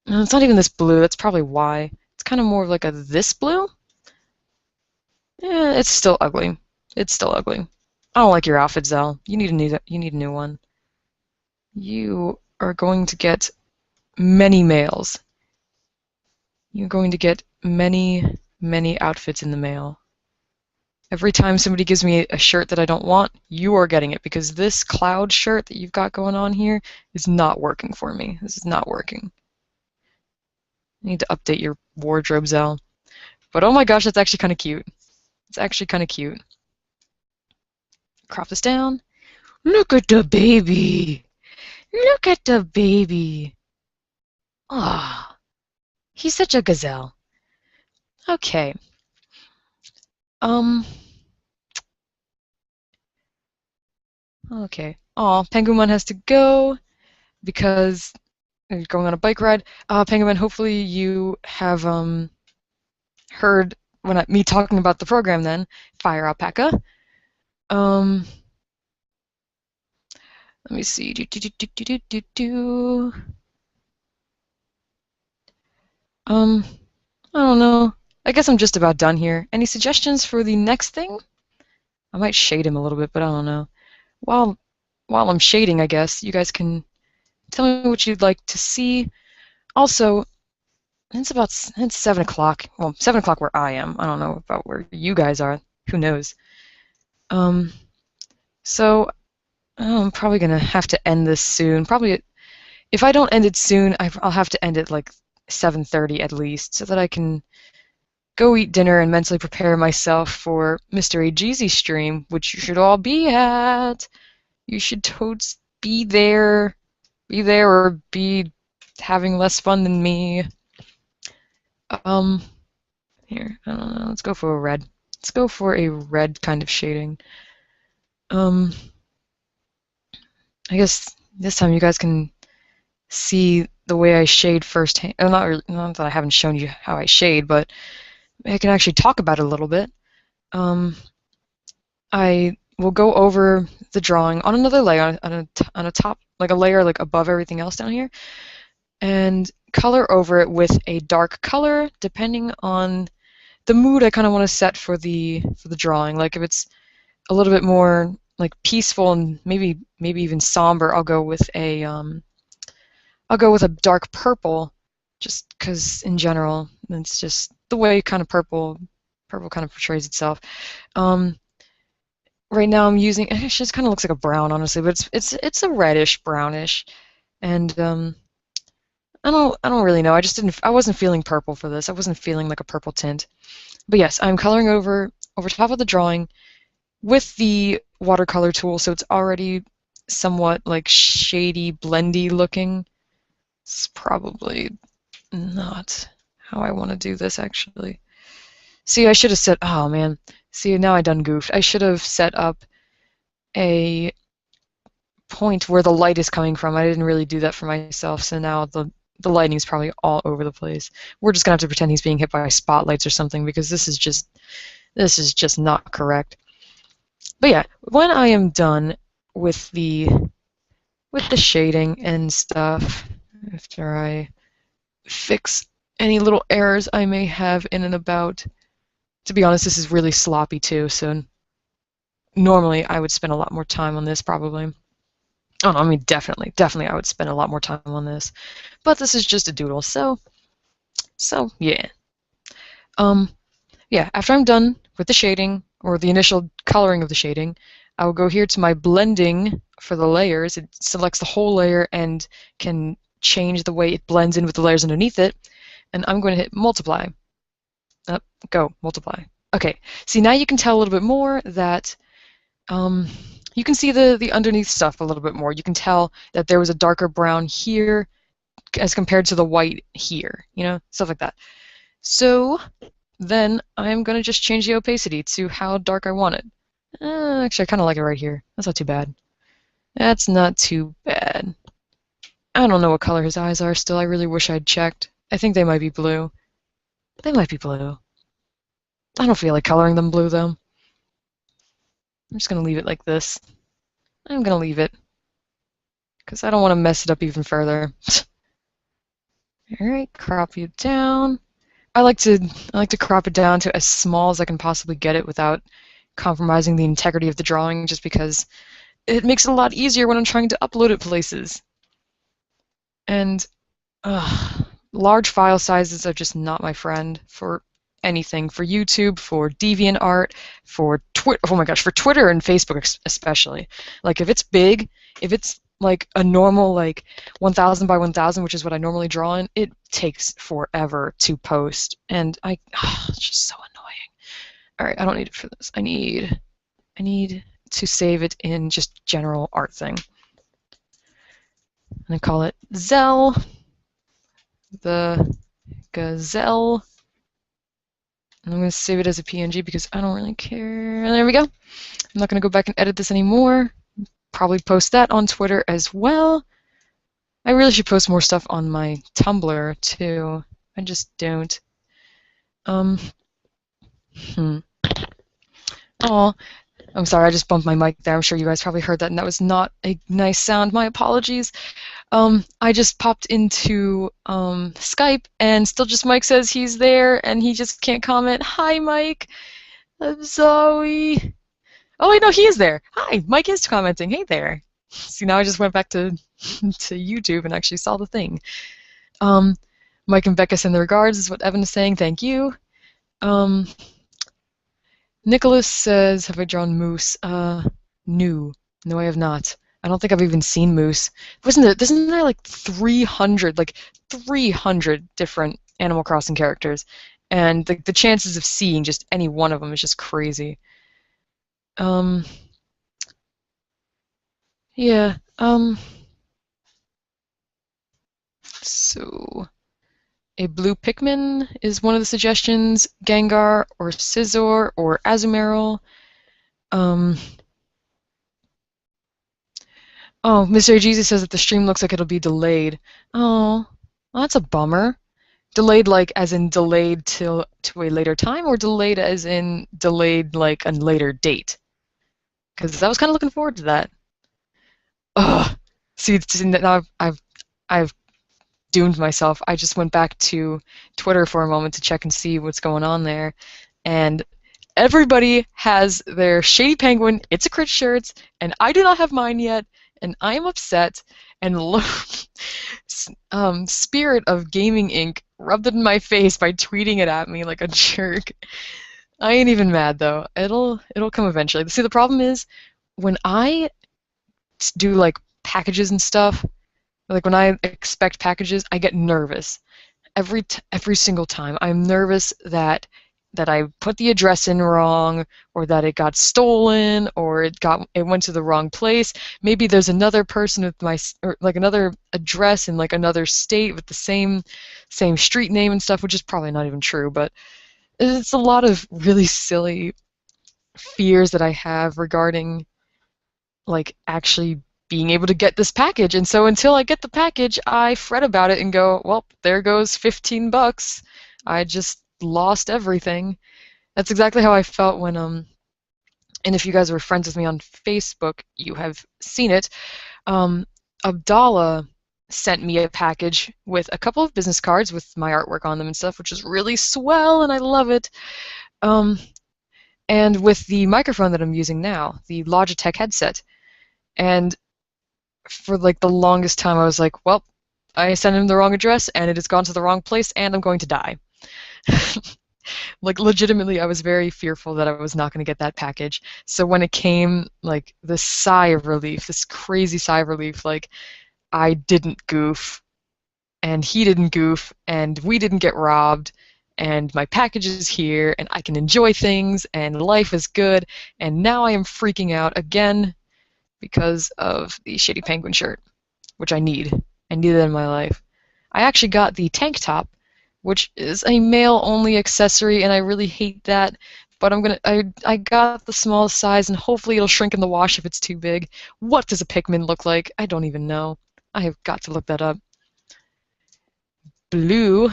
And it's not even this blue, that's probably why. It's kind of more of like a this blue? Yeah, it's still ugly. It's still ugly. I don't like your outfit, Zell. You need a new one. You are going to get many mails. You're going to get many, many outfits in the mail. Every time somebody gives me a shirt that I don't want, you are getting it, because this cloud shirt that you've got going on here is not working for me. This is not working. I need to update your wardrobe, Zell. But oh my gosh, that's actually kind of cute. It's actually kind of cute. Crop this down. Look at the baby! Look at the baby! Ah, he's such a gazelle. Okay. Okay. Aw, Penguin has to go because he's going on a bike ride. Penguin, hopefully you have heard me talking about the program then. Fire Alpaca. Let me see. I don't know. I guess I'm just about done here. Any suggestions for the next thing? I might shade him a little bit, but I don't know. While while I'm shading, I guess, you guys can tell me what you'd like to see. Also, it's 7 o'clock. Well, 7 o'clock where I am. I don't know about where you guys are. Who knows? So I'm probably gonna have to end this soon. Probably, if I don't end it soon, I'll have to end it like 7:30 at least, so that I can go eat dinner and mentally prepare myself for Mr. AG's stream, which you should all be at. You should totes be there. Be there or be having less fun than me. Here, I don't know. Let's go for a red. Let's go for a red kind of shading. I guess this time you guys can see the way I shade firsthand. Not that I haven't shown you how I shade, but I can actually talk about it a little bit. I will go over the drawing on another layer, on a top, like a layer like above everything else down here, and color over it with a dark color, depending on the mood I kind of want to set for the drawing. Like if it's a little bit more like peaceful and maybe even somber, I'll go with a dark purple, just because in general it's just the way kind of purple kind of portrays itself. Right now I'm using, it just kind of looks like a brown, honestly, but it's a reddish brownish, and I don't really know. I wasn't feeling purple for this. I wasn't feeling like a purple tint. But yes, I'm coloring over top of the drawing with the watercolor tool, so it's already somewhat like shady, blendy looking. It's probably not how I want to do this, actually. See, I should have set, oh man. See, now I done goofed. I should have set up a point where the light is coming from. I didn't really do that for myself, so now the lighting's probably all over the place. We're just gonna have to pretend he's being hit by spotlights or something, because this is just not correct. But yeah, when I am done with the shading and stuff, after I fix any little errors I may have in and about, to be honest, this is really sloppy too, so normally I would spend a lot more time on this probably. Oh no, I mean definitely I would spend a lot more time on this. But this is just a doodle, so yeah. Yeah, after I'm done with the shading, or the initial coloring of the shading, I will go here to my blending for the layers. It selects the whole layer and can change the way it blends in with the layers underneath it. And I'm going to hit multiply. Go, multiply. Okay, see, now you can tell a little bit more that you can see the underneath stuff a little bit more. You can tell that there was a darker brown here as compared to the white here, you know, stuff like that. So then I'm going to just change the opacity to how dark I want it. Actually, I kind of like it right here. That's not too bad. That's not too bad. I don't know what color his eyes are still. I really wish I'd checked. I think they might be blue. They might be blue. I don't feel like coloring them blue, though. I'm just going to leave it like this. I'm going to leave it, because I don't want to mess it up even further. Alright, crop you down. I like to crop it down to as small as I can possibly get it without compromising the integrity of the drawing, just because it makes it a lot easier when I'm trying to upload it places. And large file sizes are just not my friend for anything. For YouTube, for DeviantArt, for Twitter. Oh my gosh, for Twitter and Facebook especially. Like if it's big, if it's like a normal like 1000 by 1000, which is what I normally draw in, it takes forever to post, and it's just so annoying. All right, I don't need it for this. I need to save it in just general art thing. I'm gonna call it Zell, the Gazelle. And I'm gonna save it as a PNG because I don't really care. And there we go. I'm not gonna go back and edit this anymore. Probably post that on Twitter as well. I really should post more stuff on my Tumblr too. I just don't. Oh, I'm sorry, I just bumped my mic there. I'm sure you guys probably heard that, and that was not a nice sound. My apologies. I just popped into Skype, and Still Just Mike says he's there, and he just can't comment. Hi, Mike. I'm sorry. Oh, wait, no, he is there. Hi, Mike is commenting. Hey there. See, now I just went back to to YouTube and actually saw the thing. Um, Mike and Becca send their regards, is what Evan is saying. Thank you. Um, Nicholas says, have I drawn Moose? No. No, I have not. I don't think I've even seen Moose. Isn't there like 300 different Animal Crossing characters? And the chances of seeing just any one of them is just crazy. Um, yeah, so a blue Pikmin is one of the suggestions. Gengar or Scizor or Azumarill. Oh, Mr. Jesus says that the stream looks like it'll be delayed. Oh, well, that's a bummer. Delayed like as in delayed to a later time, or delayed as in delayed like a later date? Because I was kind of looking forward to that. Ugh. See, now I've doomed myself. I just went back to Twitter for a moment to check and see what's going on there, and everybody has their Shady Penguin It's a Crit shirts, and I do not have mine yet, and I am upset. And Spirit of Gaming Inc. rubbed it in my face by tweeting it at me like a jerk. I ain't even mad though. It'll come eventually. See, the problem is when I do like packages and stuff, like when I expect packages, I get nervous every single time. I'm nervous that I put the address in wrong, or that it got stolen, or it went to the wrong place. Maybe there's another person with or like another address in like another state with the same street name and stuff, which is probably not even true, but it's a lot of really silly fears that I have regarding like actually being able to get this package. And so until I get the package, I fret about it and go, well, there goes $15. I just lost everything. That's exactly how I felt when and if you guys were friends with me on Facebook, you have seen it. Abdallah sent me a package with a couple of business cards with my artwork on them and stuff, which is really swell, and I love it. And with the microphone that I'm using now, the Logitech headset. And for like the longest time, I was like, well, I sent him the wrong address, and it has gone to the wrong place, and I'm going to die. Like, legitimately, I was very fearful that I was not going to get that package. So when it came, like, this sigh of relief, this crazy sigh of relief, like, I didn't goof, and he didn't goof, and we didn't get robbed, and my package is here, and I can enjoy things, and life is good, and now I am freaking out again because of the Shitty Penguin shirt, which I need. I need it in my life. I actually got the tank top, which is a male-only accessory, and I really hate that. But I got the smallest size, and hopefully it'll shrink in the wash if it's too big. What does a Pikmin look like? I don't even know. I have got to look that up. Blue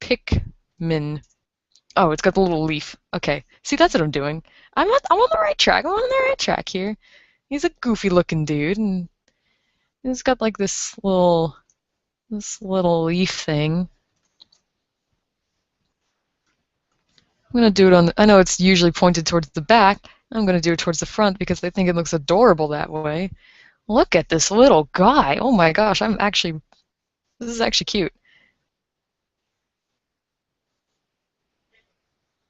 Pikmin. Oh, it's got the little leaf. Okay. See, that's what I'm doing. I'm on the right track. I'm on the right track here. He's a goofy-looking dude, and he's got like this little leaf thing. I'm going to do it on I know it's usually pointed towards the back. I'm going to do it towards the front because I think it looks adorable that way. Look at this little guy. Oh my gosh, this is actually cute.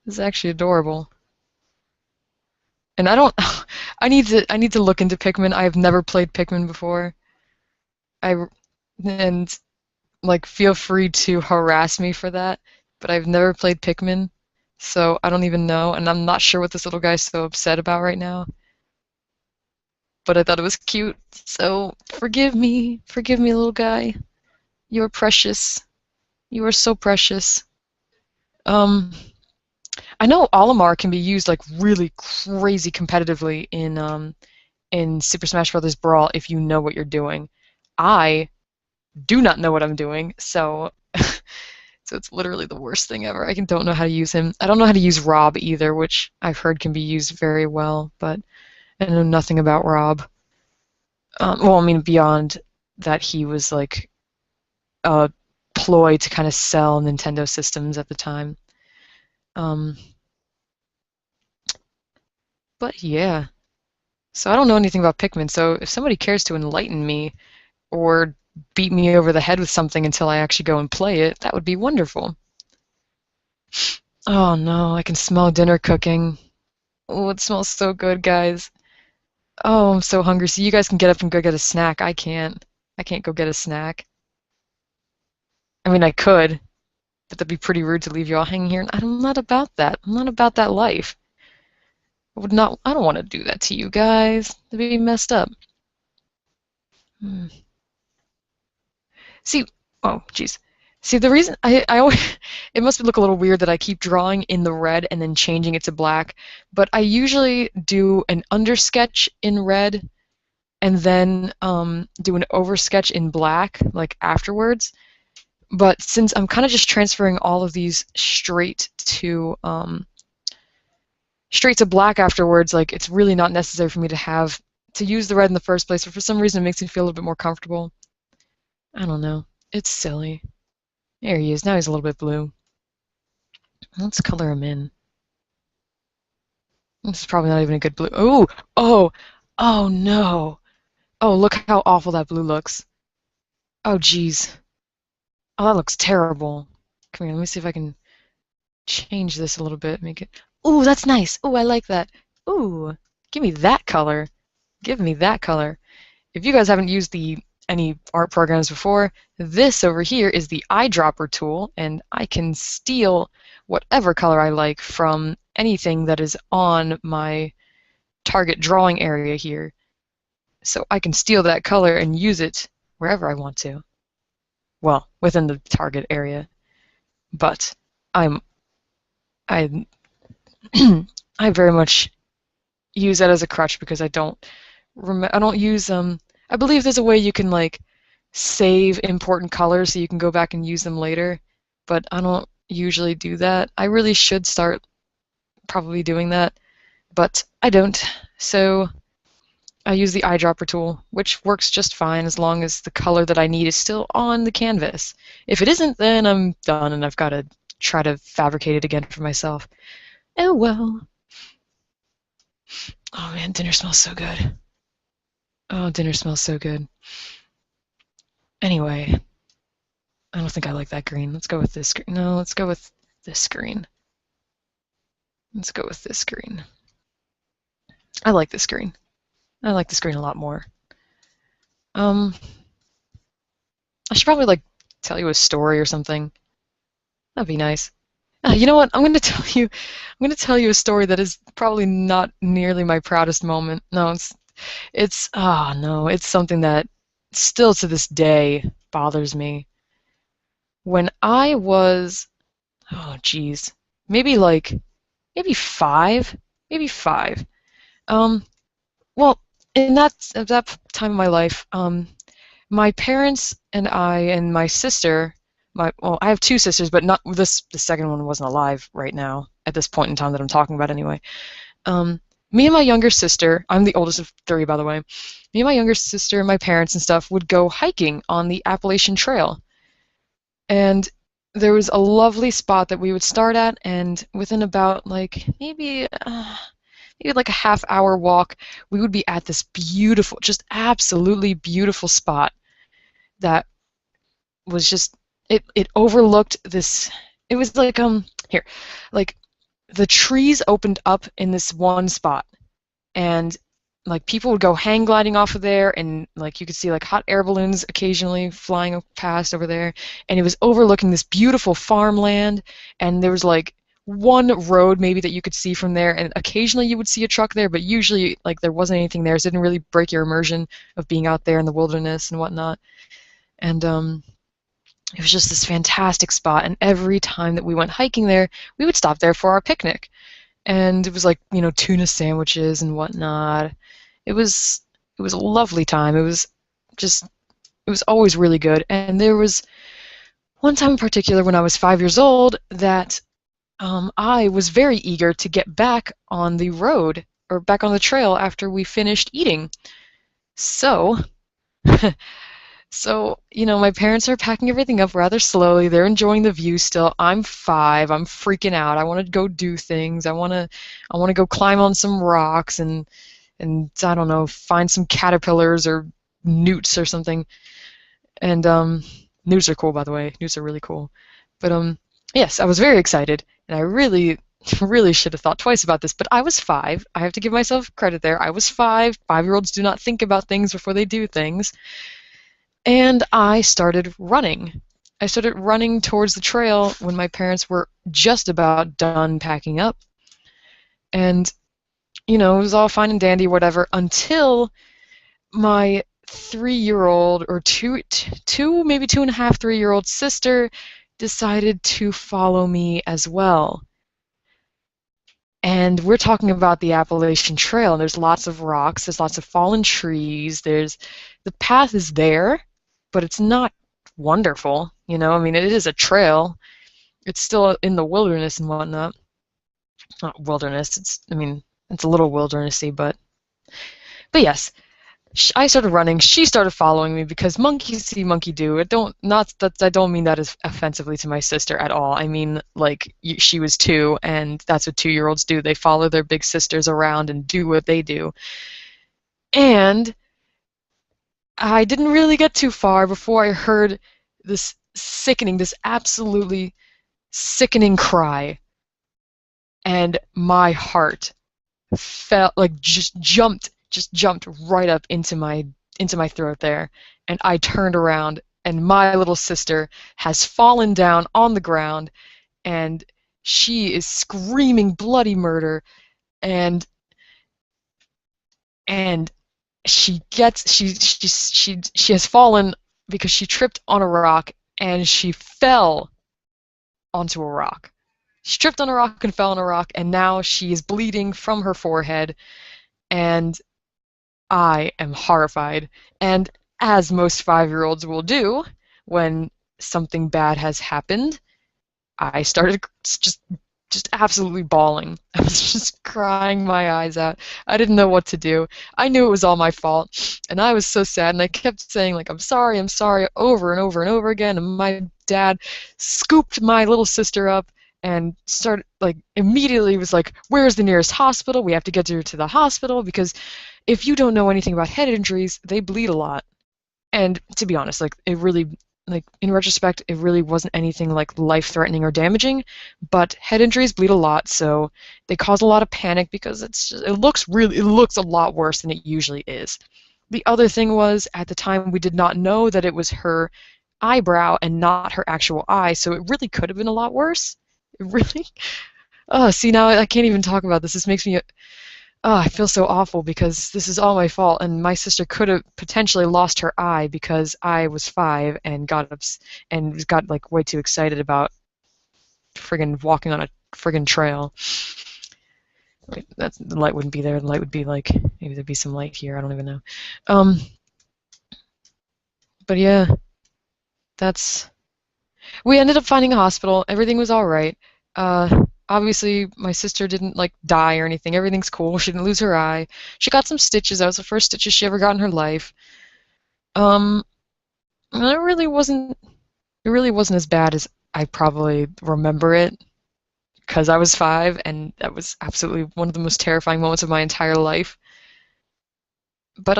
This is actually adorable. And I need to look into Pikmin. I've never played Pikmin before. And like feel free to harass me for that, but I've never played Pikmin. So I don't even know, and I'm not sure what this little guy's so upset about right now. But I thought it was cute, so forgive me, little guy. You're precious. You are so precious. I know Olimar can be used like really crazy competitively in Super Smash Bros. Brawl if you know what you're doing. I do not know what I'm doing, so so it's literally the worst thing ever. I don't know how to use him. I don't know how to use Rob either, which I've heard can be used very well, but I know nothing about Rob. Well, I mean, beyond that he was like a ploy to kind of sell Nintendo systems at the time. But yeah. So I don't know anything about Pikmin, so if somebody cares to enlighten me or beat me over the head with something until I actually go and play it, that would be wonderful. Oh no, I can smell dinner cooking. Oh, it smells so good, guys. Oh, I'm so hungry. So you guys can get up and go get a snack. I can't. I can't go get a snack. I mean, I could, but that'd be pretty rude to leave you all hanging here. And I'm not about that. I'm not about that life. I would not. I don't want to do that to you guys. That'd be messed up. Hmm. See, oh, jeez. See, the reason I always, it must look a little weird that I keep drawing in the red and then changing it to black, but I usually do an undersketch in red and then do an oversketch in black, like afterwards. But since I'm kind of just transferring all of these straight to black afterwards, like it's really not necessary for me to use the red in the first place, but for some reason it makes me feel a little bit more comfortable. I don't know. It's silly. There he is. Now he's a little bit blue. Let's color him in. This is probably not even a good blue. Oh, oh, oh no. Oh, look how awful that blue looks. Oh, geez. Oh, that looks terrible. Come here, let me see if I can change this a little bit. Make it. Ooh, that's nice. Ooh, I like that. Ooh, give me that color. Give me that color. If you guys haven't used any art programs before, this over here is the eyedropper tool, and I can steal whatever color I like from anything that is on my target drawing area here. So I can steal that color and use it wherever I want to. Well, within the target area. But I I very much use that as a crutch because I don't use I believe there's a way you can like save important colors so you can go back and use them later, but I don't usually do that. I really should start probably doing that, but I don't. So I use the eyedropper tool, which works just fine as long as the color that I need is still on the canvas. If it isn't, then I'm done and I've got to try to fabricate it again for myself. Oh well. Oh man, dinner smells so good. Oh, dinner smells so good. Anyway, I don't think I like that green. Let's go with this green. No, let's go with this green. Let's go with this green. I like this green. I like this green a lot more. I should probably like tell you a story or something. That'd be nice. You know what? I'm going to tell you a story that is probably not nearly my proudest moment. No, it's something that still to this day bothers me. When I was, oh geez, maybe five, maybe five. Well, in at that time of my life, my parents and I and my sister, I have two sisters, but not this. The second one wasn't alive right now at this point in time that I'm talking about anyway. Me and my younger sister, I'm the oldest of three, by the way. Me and my younger sister, my parents and stuff would go hiking on the Appalachian Trail, and there was a lovely spot that we would start at, and within about like maybe like a half-hour walk, we would be at this beautiful, just absolutely beautiful spot that was just it overlooked this. It was like here, like the trees opened up in this one spot, and like people would go hang gliding off of there, and like you could see like hot air balloons occasionally flying past over there, and it was overlooking this beautiful farmland, and there was like one road maybe that you could see from there, and occasionally you would see a truck there, but usually like there wasn't anything there, so it didn't really break your immersion of being out there in the wilderness and whatnot. And it was just this fantastic spot, and every time that we went hiking there, we would stop there for our picnic. And it was like, tuna sandwiches and whatnot. It was a lovely time. It was always really good. And there was one time in particular when I was 5 years old that I was very eager to get back on the road or back on the trail after we finished eating. So So, my parents are packing everything up rather slowly. They're enjoying the view still. I'm 5. I'm freaking out. I want to go do things. I want to go climb on some rocks and and I don't know, find some caterpillars or newts or something. And newts are cool, by the way. Newts are really cool. But yes, I was very excited, and I really, really should have thought twice about this. But I was 5. I have to give myself credit there. I was 5. 5-year-olds do not think about things before they do things. And I started running. I started running towards the trail when my parents were just about done packing up. And, it was all fine and dandy, whatever, until my 3-year-old or maybe 2.5, 3-year-old sister decided to follow me as well. And we're talking about the Appalachian Trail, and there's lots of rocks, there's lots of fallen trees, the path is there, but it's not wonderful, I mean, it is a trail. It's still in the wilderness and whatnot. Not wilderness, it's a little wildernessy, but yes. I started running. She started following me because monkey see, monkey do. I don't mean that as offensively to my sister at all. I mean, like, she was 2, and that's what 2-year-olds do. They follow their big sisters around and do what they do. And I didn't really get too far before I heard this absolutely sickening cry, and my heart felt like just jumped right up into my throat there, and I turned around, and my little sister has fallen down on the ground, and she is screaming bloody murder, and she has fallen because she tripped on a rock, and she fell onto a rock. She tripped on a rock and fell on a rock, and now she is bleeding from her forehead, and I am horrified. And as most 5-year-olds will do when something bad has happened, I started just absolutely bawling. I was just crying my eyes out. I didn't know what to do. I knew it was all my fault, and I was so sad, and I kept saying, like, I'm sorry, over and over and over again, and my dad scooped my little sister up and started, like, immediately was like, where's the nearest hospital? We have to get her to the hospital, because if you don't know anything about head injuries, they bleed a lot. And to be honest, like, it really, like, in retrospect, it really wasn't anything like life-threatening or damaging, but head injuries bleed a lot, so they cause a lot of panic because it looks a lot worse than it usually is. The other thing was, at the time, we did not know that it was her eyebrow and not her actual eye, so it really could have been a lot worse. It really. Oh, see, now I can't even talk about this. This makes me. Oh, I feel so awful because this is all my fault, and my sister could have potentially lost her eye because I was 5 and got like way too excited about friggin' walking on a friggin' trail. Wait, the light wouldn't be there. The light would be like, maybe there'd be some light here. I don't even know. But yeah, we ended up finding a hospital. Everything was all right. Obviously, my sister didn't, like, die or anything. Everything's cool. She didn't lose her eye. She got some stitches. That was the first stitches she ever got in her life. And it really wasn't as bad as I probably remember it, because I was 5, and that was absolutely one of the most terrifying moments of my entire life. But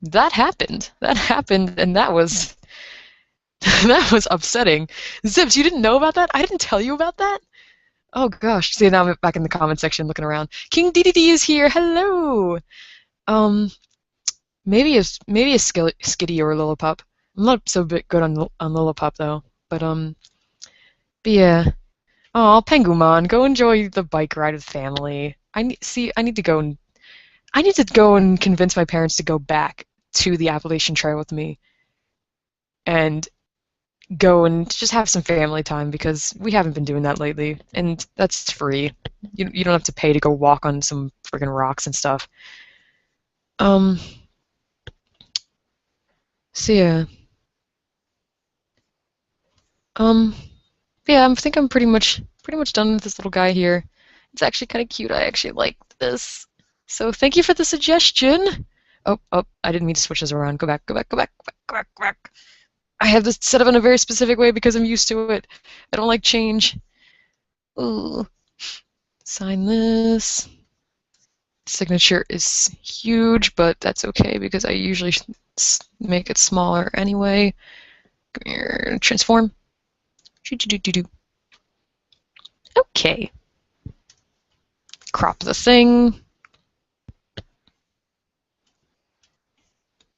that happened. And that was that was upsetting. Zips, you didn't know about that? I didn't tell you about that? Oh gosh. See, now I'm back in the comment section looking around. King DDD is here. Hello. Maybe a Skitty or a Lillipup. I'm not so good on Lillipup though. But yeah. Oh, Pengumon, go enjoy the bike ride with family. I need to go and convince my parents to go back to the Appalachian Trail with me, and go and just have some family time, because we haven't been doing that lately, and that's free. You don't have to pay to go walk on some friggin' rocks and stuff. So yeah. Yeah, I think I'm pretty much done with this little guy here. It's actually kind of cute. I actually like this. So thank you for the suggestion. Oh, I didn't mean to switch this around. Go back. I have this set up in a very specific way because I'm used to it. I don't like change. Ooh. Sign this. signature is huge, but that's okay because I usually make it smaller anyway. Come here, transform. Okay. Crop the thing.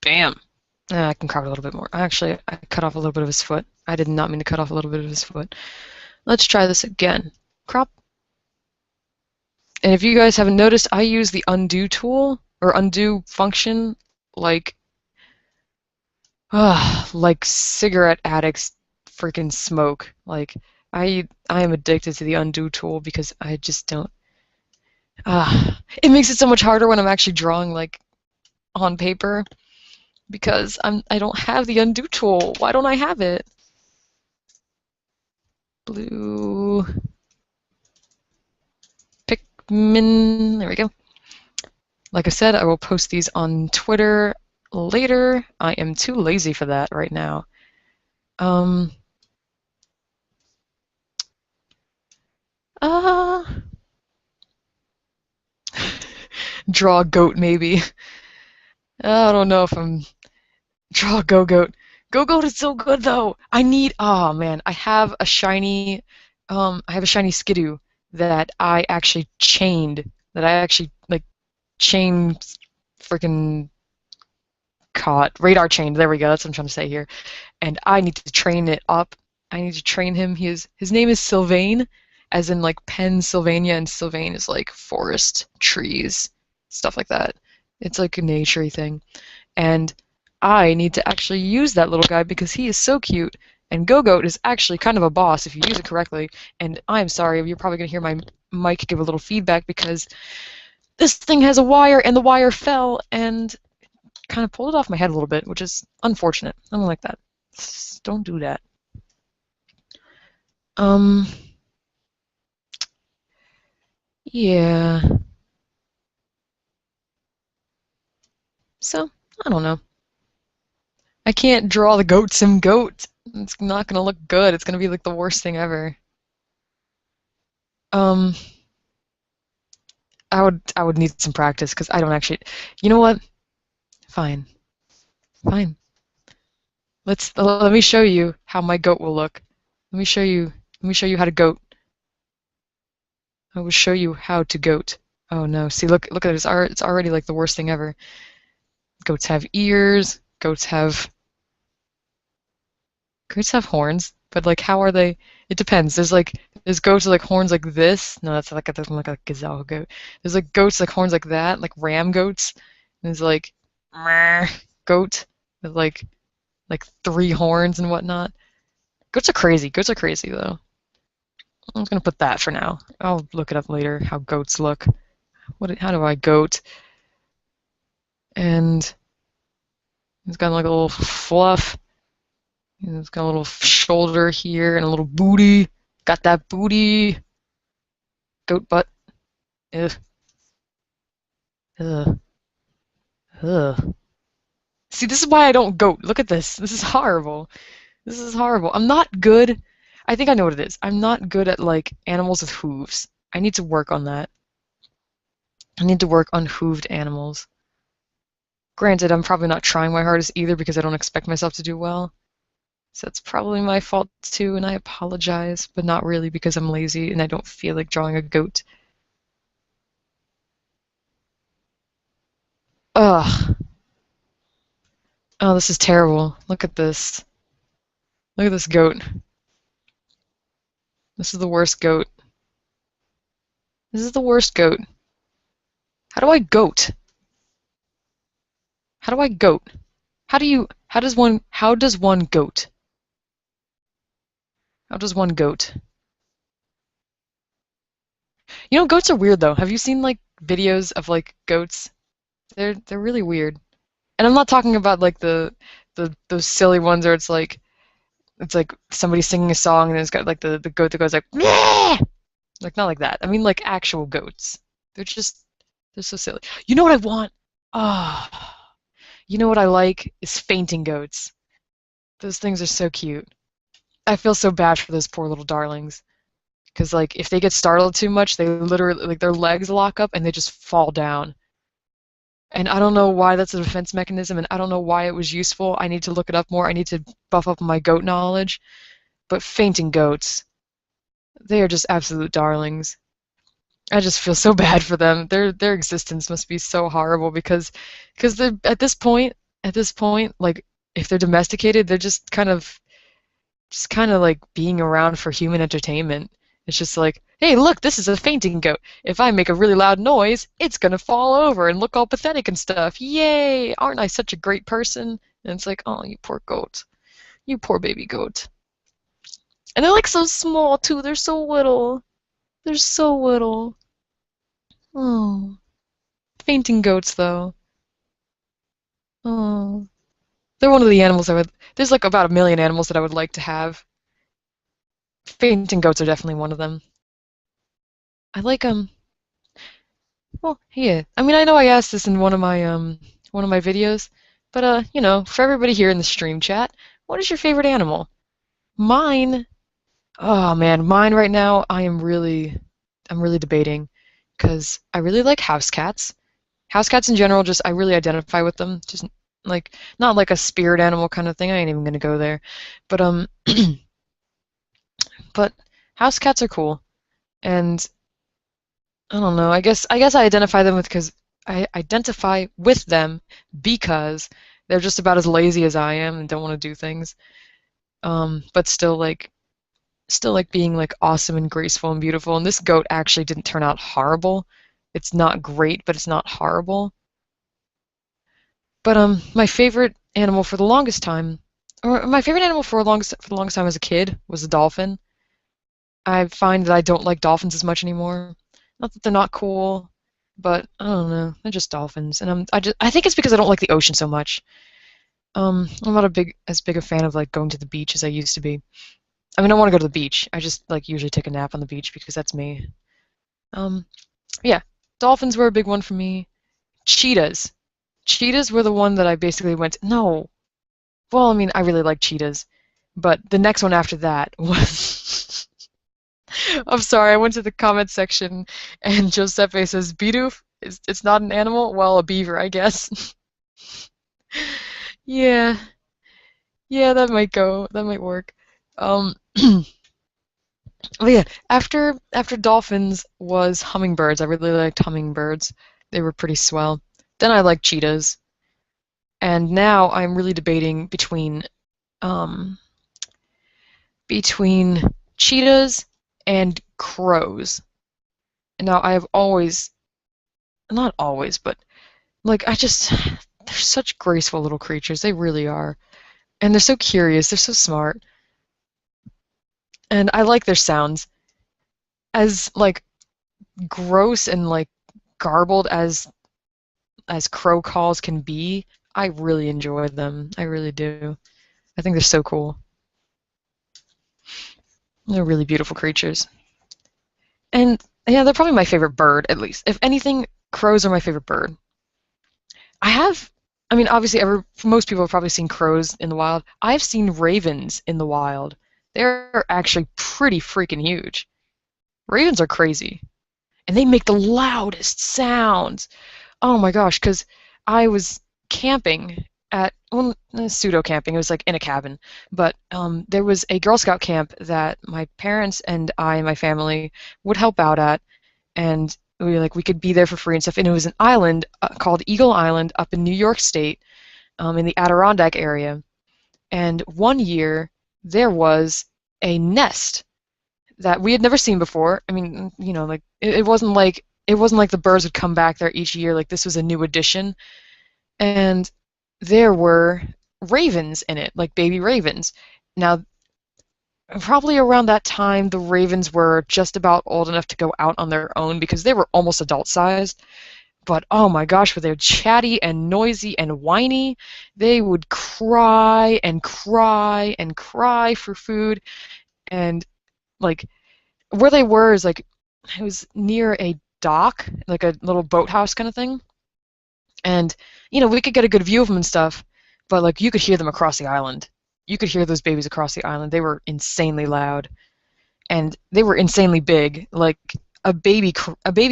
Bam. I can crop it a little bit more. Actually, I cut off a little bit of his foot. I did not mean to cut off a little bit of his foot. Let's try this again. Crop. And if you guys haven't noticed, I use the undo tool, or undo function, like cigarette addicts freaking smoke. Like, I am addicted to the undo tool because I just don't... it makes it so much harder when I'm actually drawing, like, on paper. Because I don't have the undo tool. Why don't I have it? Blue Pikmin. There we go. Like I said, I will post these on Twitter later. I am too lazy for that right now. Draw a goat, maybe. I don't know if I'm... Draw a Go-Goat. Go-Goat is so good, though! Oh, man. I have a shiny Skidoo that I actually chained. That I actually, like, freaking caught. Radar chained. There we go. That's what I'm trying to say here. And I need to train it up. I need to train him. His name is Sylvain, as in, like, Pennsylvania, and Sylvain is, like, forest, trees, stuff like that. It's, like, a nature-y thing. And I need to actually use that little guy because he is so cute, and Go-Goat is actually kind of a boss if you use it correctly. And I'm sorry, you're probably going to hear my mic give a little feedback because this thing has a wire, and the wire fell and kind of pulled it off my head a little bit, which is unfortunate. I don't like that. Don't do that. Yeah. So, I don't know. I can't draw the goat sim goat. It's not gonna look good. It's gonna be like the worst thing ever. I would need some practice because I don't actually. You know what? Fine. Fine. Let me show you how my goat will look. Let me show you how to goat. I will show you how to goat. Oh no! See, look at it. It's already like the worst thing ever. Goats have ears. Goats have horns, but like how are they? It depends. There's goats with like horns like this. No, that's like a gazelle goat. There's like goats like horns like that, like ram goats. And there's like goat with like 3 horns and whatnot. Goats are crazy. Goats are crazy though. I'm just gonna put that for now. I'll look it up later how goats look. How do I goat? And it's got like a little fluff. And it's got a little shoulder here and a little booty. Got that booty. Goat butt. Ugh. Ugh. Ugh. See, this is why I don't goat. Look at this. This is horrible. This is horrible. I'm not good. I think I know what it is. I'm not good at, like, animals with hooves. I need to work on that. I need to work on hooved animals. Granted, I'm probably not trying my hardest either because I don't expect myself to do well. So it's probably my fault too, and I apologize, but not really because I'm lazy and I don't feel like drawing a goat. Ugh. Oh, this is terrible. Look at this. Look at this goat. This is the worst goat. This is the worst goat. How do I goat? How do I goat? How does one goat? How does one goat? You know, goats are weird though. Have you seen like videos of like goats? They're really weird. And I'm not talking about like those silly ones where it's like somebody singing a song and it's got like the goat that goes like meh! Like not like that. I mean like actual goats. They're so silly. You know what I want? Ah. You know what I like is fainting goats. Those things are so cute. I feel so bad for those poor little darlings. Because, like, if they get startled too much, they literally, like, their legs lock up and they just fall down. And I don't know why that's a defense mechanism, and I don't know why it was useful. I need to look it up more. I need to buff up my goat knowledge. But fainting goats, they are just absolute darlings. I just feel so bad for them. Their existence must be so horrible because they're at this point, like if they're domesticated, they're just kind of like being around for human entertainment. It's just like, hey, look, this is a fainting goat. If I make a really loud noise, it's gonna fall over and look all pathetic and stuff. Yay! Aren't I such a great person? And it's like, oh, you poor goat. You poor baby goat. And they're like so small too. They're so little. They're so little. Oh, fainting goats though. Oh, they're one of the animals I would. There's like about 1 million animals that I would like to have. Fainting goats are definitely one of them. I like Well, yeah. I mean, I know I asked this in one of my videos, but for everybody here in the stream chat, what is your favorite animal? Mine. Oh man, mine right now. I'm really debating, because I really like house cats. House cats in general, just I really identify with them. Just like not like a spirit animal kind of thing. I ain't even gonna go there, but but house cats are cool, and I don't know. I guess I identify them with because I identify with them because they're just about as lazy as I am and don't want to do things. But still like being like awesome and graceful and beautiful. And this goat actually didn't turn out horrible. It's not great, but it's not horrible. But my favorite animal for the longest time, or my favorite animal for the longest time as a kid was a dolphin. I find that I don't like dolphins as much anymore. Not that they're not cool, but I don't know. They're just dolphins, and I think it's because I don't like the ocean so much. I'm not as big a fan of like going to the beach as I used to be. I mean, I want to go to the beach. I just like usually take a nap on the beach because that's me. Um, yeah, dolphins were a big one for me. Cheetahs. Cheetahs were the one that I basically went, no. Well, I mean, I really like cheetahs, but the next one after that was. I'm sorry, I went to the comment section and Giuseppe says, Bidoof, it's not an animal? Well, a beaver, I guess. Yeah, yeah, that might go. That might work. Um, but yeah, after dolphins was hummingbirds. I really liked hummingbirds. They were pretty swell. Then I liked cheetahs, and now I'm really debating um between cheetahs and crows. And now I have always, not always, but like they're such graceful little creatures. They really are, and they're so curious. They're so smart, and I like their sounds. As like gross and like garbled as crow calls can be, I really enjoy them. I really do. I think they're so cool. They're really beautiful creatures. And yeah, they're probably my favorite bird, at least. If anything, crows are my favorite bird. I have, I mean, obviously, most people have probably seen crows in the wild. I've seen ravens in the wild. They're actually pretty freaking huge. Ravens are crazy. And they make the loudest sounds. Oh my gosh, because I was camping well, pseudo camping. It was like in a cabin, but there was a Girl Scout camp that my parents and I and my family would help out at, and we could be there for free and stuff. And it was an island called Eagle Island up in New York State, in the Adirondack area. And one year there was a nest that we had never seen before. I mean, like it wasn't like the birds would come back there each year. Like this was a new addition, and there were ravens in it, like baby ravens. Now, probably around that time, the ravens were just about old enough to go out on their own because they were almost adult sized. But oh my gosh, were they chatty and noisy and whiny? They would cry and cry and cry for food, and like where they were is like it was near a dock, like a little boathouse kind of thing. And we could get a good view of them and stuff, but like you could hear them across the island. You could hear those babies across the island. They were insanely loud, and they were insanely big. Like a baby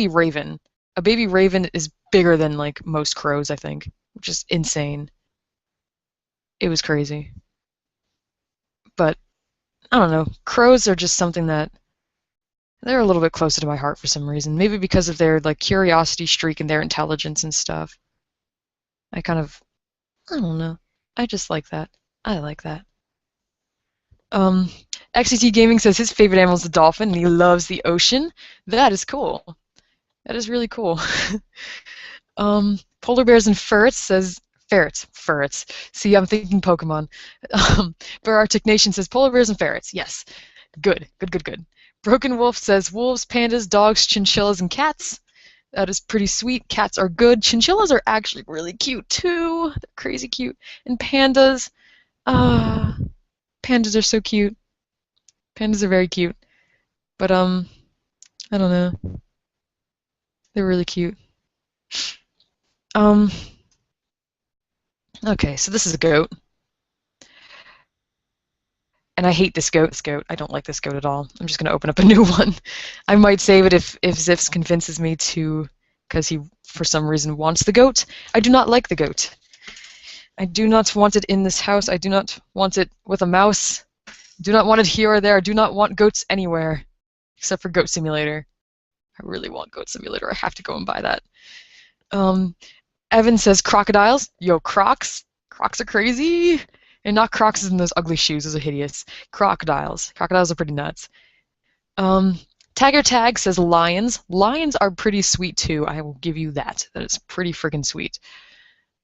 raven, A baby raven is bigger than like most crows, I think, which is insane. It was crazy. But I don't know. Crows are just something that they're a little bit closer to my heart for some reason. Maybe because of their like curiosity streak and their intelligence and stuff. I kind of, I don't know. I just like that. I like that. Um, XCT Gaming says his favorite animal is the dolphin and he loves the ocean. That is cool. That is really cool. Polar bears and ferrets says ferrets. See, I'm thinking Pokemon. Bear Arctic Nation says polar bears and ferrets. Yes, good. Broken Wolf says wolves, pandas, dogs, chinchillas, and cats. That is pretty sweet. Cats are good. Chinchillas are actually really cute too. They're crazy cute. And pandas, pandas are so cute. Pandas are very cute. But I don't know. They're really cute. Okay, so this is a goat. And I hate this goat. I don't like this goat at all. I'm just going to open up a new one. I might save it if Zips convinces me to, because he, for some reason, wants the goat. I do not like the goat. I do not want it in this house. I do not want it with a mouse. Do not want it here or there. I do not want goats anywhere, except for Goat Simulator. I really want Goat Simulator. I have to go and buy that. Evan says crocodiles. Yo, crocs. Crocs are crazy. And not crocs in those ugly shoes. Those are hideous. Crocodiles. Crocodiles are pretty nuts. Tagger Tag says lions. Lions are pretty sweet too. I will give you that. That is pretty freaking sweet.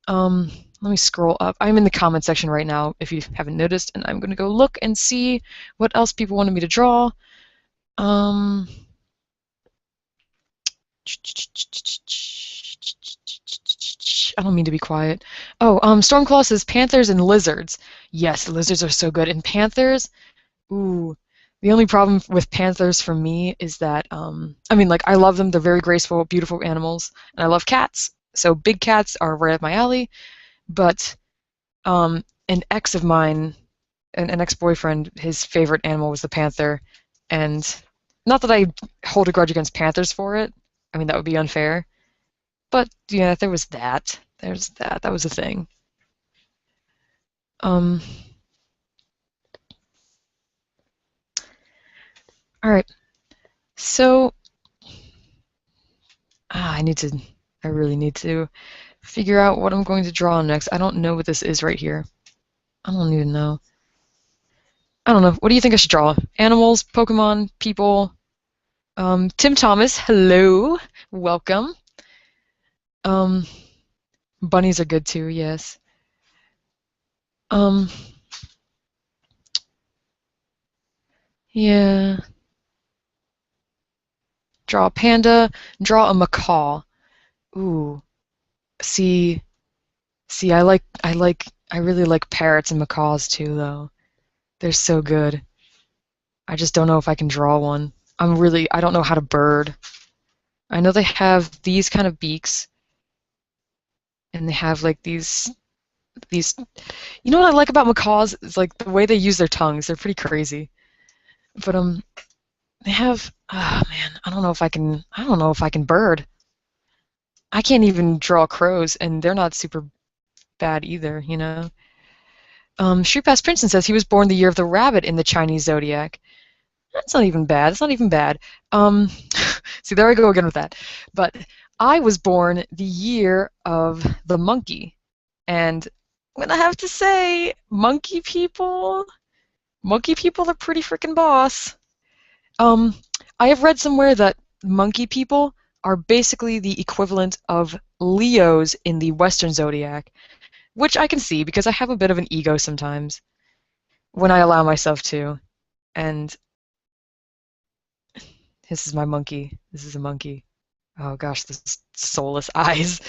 Let me scroll up. I'm in the comment section right now, if you haven't noticed, and I'm going to go look and see what else people wanted me to draw. I don't mean to be quiet. Oh, Stormclaw says panthers and lizards. Yes, lizards are so good. And panthers, ooh. The only problem with panthers for me is that, I mean, like, I love them. They're very graceful, beautiful animals. And I love cats. So big cats are right up my alley. But an ex of mine, an ex-boyfriend, his favorite animal was the panther. And not that I hold a grudge against panthers for it. I mean, that would be unfair. But, yeah, there was that. There's that. That was a thing. All right. So, I really need to figure out what I'm going to draw next. I don't know what this is right here. I don't even know. I don't know. What do you think I should draw? Animals, Pokemon, people? Tim Thomas, hello. Welcome. Bunnies are good too, yes. Yeah. Draw a panda, draw a macaw. Ooh. See, I really like parrots and macaws too, though. They're so good. I just don't know if I can draw one. I don't know how to bird. I know they have these kind of beaks, and they have like these. You know what I like about macaws is like the way they use their tongues. They're pretty crazy. But they have. Oh man, I don't know if I can bird. I can't even draw crows, and they're not super bad either, you know. Shreepass Princeton says he was born the year of the rabbit in the Chinese zodiac. That's not even bad. That's not even bad. See, there I go again with that. But I was born the year of the monkey, and I'm gonna have to say, monkey people are pretty freaking boss. I have read somewhere that monkey people are basically the equivalent of Leos in the Western zodiac, which I can see because I have a bit of an ego sometimes when I allow myself to. And this is my monkey. This is a monkey. Oh gosh, the soulless eyes.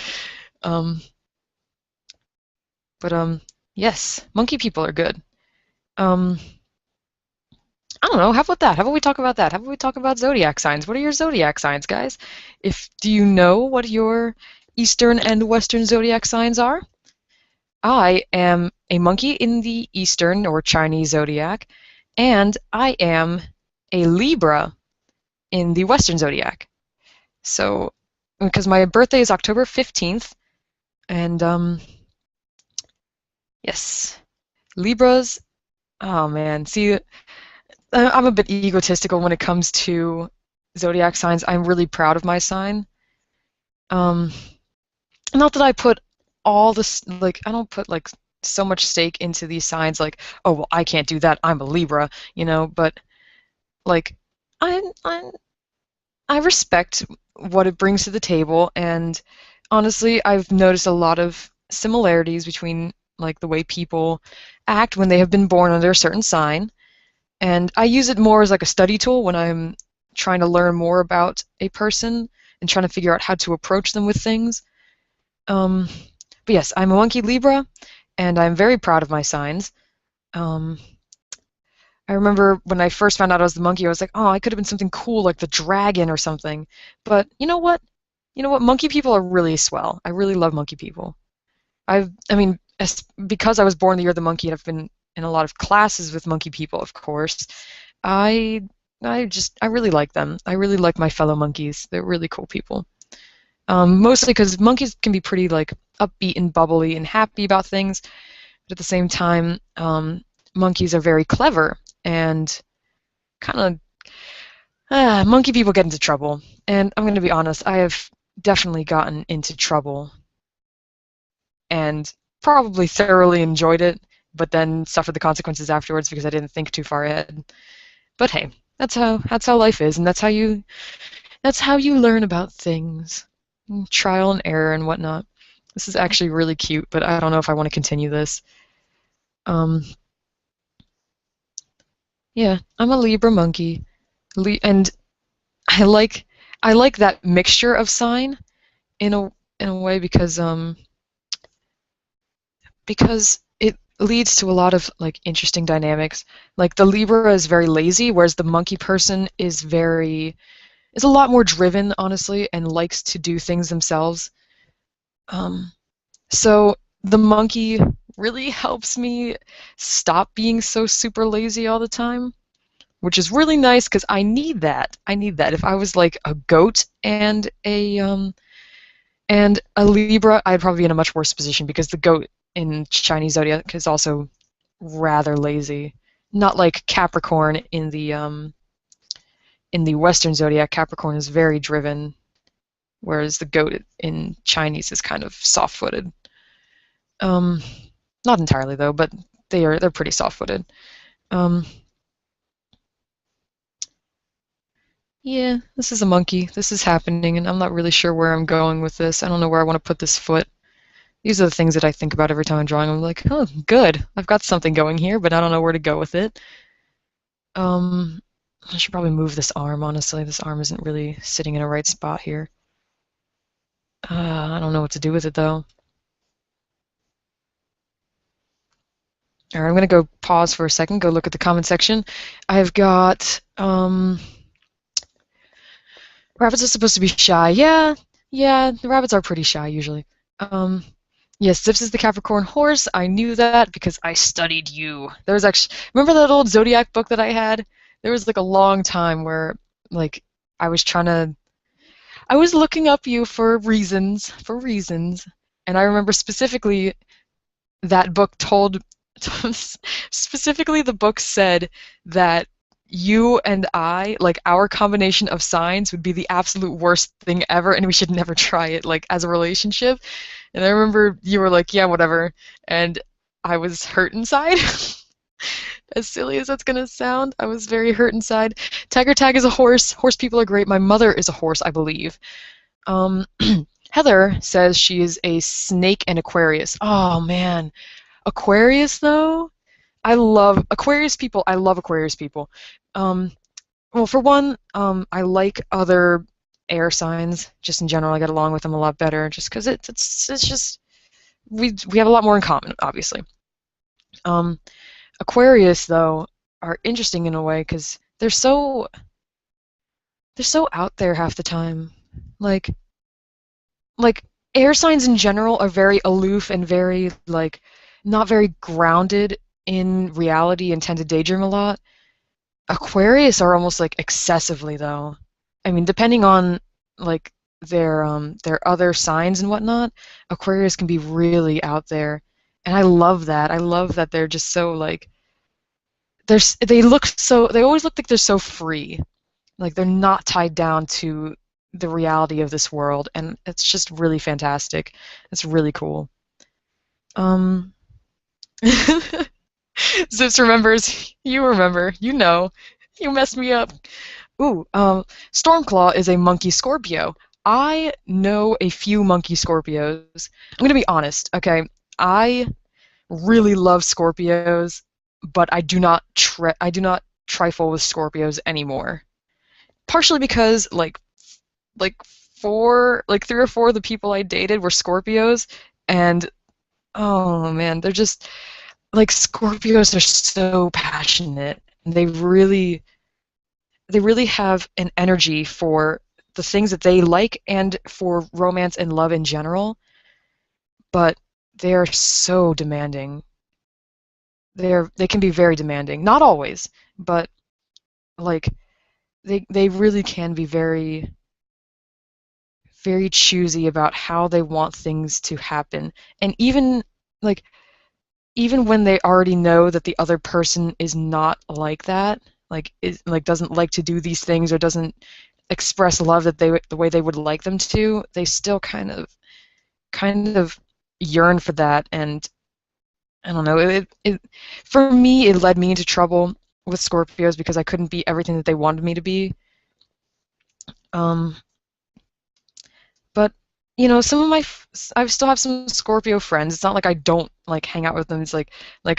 Yes, monkey people are good. I don't know. How about that? How about we talk about that? How about we talk about zodiac signs? What are your zodiac signs, guys? Do you know what your Eastern and Western zodiac signs are? I am a monkey in the Eastern or Chinese zodiac, and I am a Libra in the Western zodiac. So because my birthday is October 15th, and yes, Libras. Oh man, see, I'm a bit egotistical when it comes to zodiac signs. I'm really proud of my sign. Um, Not that I put all this, like, I don't put like so much stake into these signs, like, oh well, I can't do that. I'm a Libra, but like, I I respect what it brings to the table, and honestly, I've noticed a lot of similarities between like the way people act when they have been born under a certain sign, and I use it more as like a study tool when I'm trying to learn more about a person and trying to figure out how to approach them with things. Um, but yes, I'm a monkey Libra, and I'm very proud of my signs. Um, I remember when I first found out I was the monkey, I was like, oh, I could have been something cool like the dragon or something. But you know what? You know what? Monkey people are really swell. I really love monkey people. I mean, because I was born the year of the monkey, and I've been in a lot of classes with monkey people, of course. I, I really like them. I really like my fellow monkeys. They're really cool people. Mostly because monkeys can be pretty like upbeat and bubbly and happy about things, but at the same time, monkeys are very clever and kind of monkey people get into trouble. And I'm going to be honest, I have definitely gotten into trouble and probably thoroughly enjoyed it, but then suffered the consequences afterwards because I didn't think too far ahead. But hey, that's how life is, and that's how you learn about things. Trial and error and whatnot. This is actually really cute, but I don't know if I want to continue this. Yeah, I'm a Libra monkey, and I like that mixture of sign in a way because it leads to a lot of like interesting dynamics. Like the Libra is very lazy, whereas the monkey person is a lot more driven, honestly, and likes to do things themselves. So the monkey really helps me stop being so super lazy all the time, which is really nice because I need that. I need that. If I was like a goat and a Libra, I'd probably be in a much worse position because the goat in Chinese zodiac is also rather lazy. Not like Capricorn in the Western zodiac. Capricorn is very driven, whereas the goat in Chinese is kind of soft-footed. Not entirely though, but they're pretty soft-footed. Yeah, this is a monkey. This is happening, and I'm not really sure where I'm going with this. I don't know where I want to put this foot. These are the things that I think about every time I'm drawing. I'm like, oh, good. I've got something going here, but I don't know where to go with it. I should probably move this arm, honestly. This arm isn't really sitting in a right spot here. I don't know what to do with it, though. All right, I'm going to go pause for a second, go look at the comment section. I've got, rabbits are supposed to be shy. Yeah, the rabbits are pretty shy, usually. Yes, Zips is the Capricorn horse. I knew that because I studied you. There was actually, remember that old Zodiac book that I had? There was like a long time where, like, I was looking up you for reasons, and I remember specifically that book specifically the book said that you and I, like our combination of signs would be the absolute worst thing ever, and we should never try it, like, as a relationship. And I remember you were like, yeah, whatever, and I was hurt inside. As silly as that's gonna sound, I was very hurt inside. Tiger Tag is a horse. Horse people are great. My mother is a horse, I believe. Heather says she is a snake and Aquarius. Oh man, Aquarius though? I love Aquarius people. I love Aquarius people. Well, for one, I like other air signs. Just in general, I get along with them a lot better. Just because it's just we have a lot more in common, obviously. Aquarius though are interesting in a way because they're so out there half the time. Like air signs in general are very aloof and very like not very grounded in reality and tend to daydream a lot. Aquarius are almost like excessively though. I mean, depending on like their other signs and whatnot, Aquarius can be really out there, and I love that. I love that they're just so like they always look like they're so free, like they're not tied down to the reality of this world, and it's just really fantastic. It's really cool. Um, Zips remembers. You remember. You know. You messed me up. Ooh, Stormclaw is a monkey Scorpio. I know a few monkey Scorpios. I'm gonna be honest, okay? I really love Scorpios, but I do not trifle with Scorpios anymore. Partially because like three or four of the people I dated were Scorpios, and oh man, they're just like Scorpios are so passionate. They really have an energy for the things that they like and for romance and love in general, but they are so demanding. They can be very demanding. Not always, but like they really can be very very choosy about how they want things to happen. And like even when they already know that the other person is not like that, doesn't like to do these things or doesn't express love the way they would like them to, they still kind of yearn for that. And I don't know, it for me it led me into trouble with Scorpios because I couldn't be everything that they wanted me to be. Um, but some of I still have some Scorpio friends. It's not like I don't like hang out with them. It's like,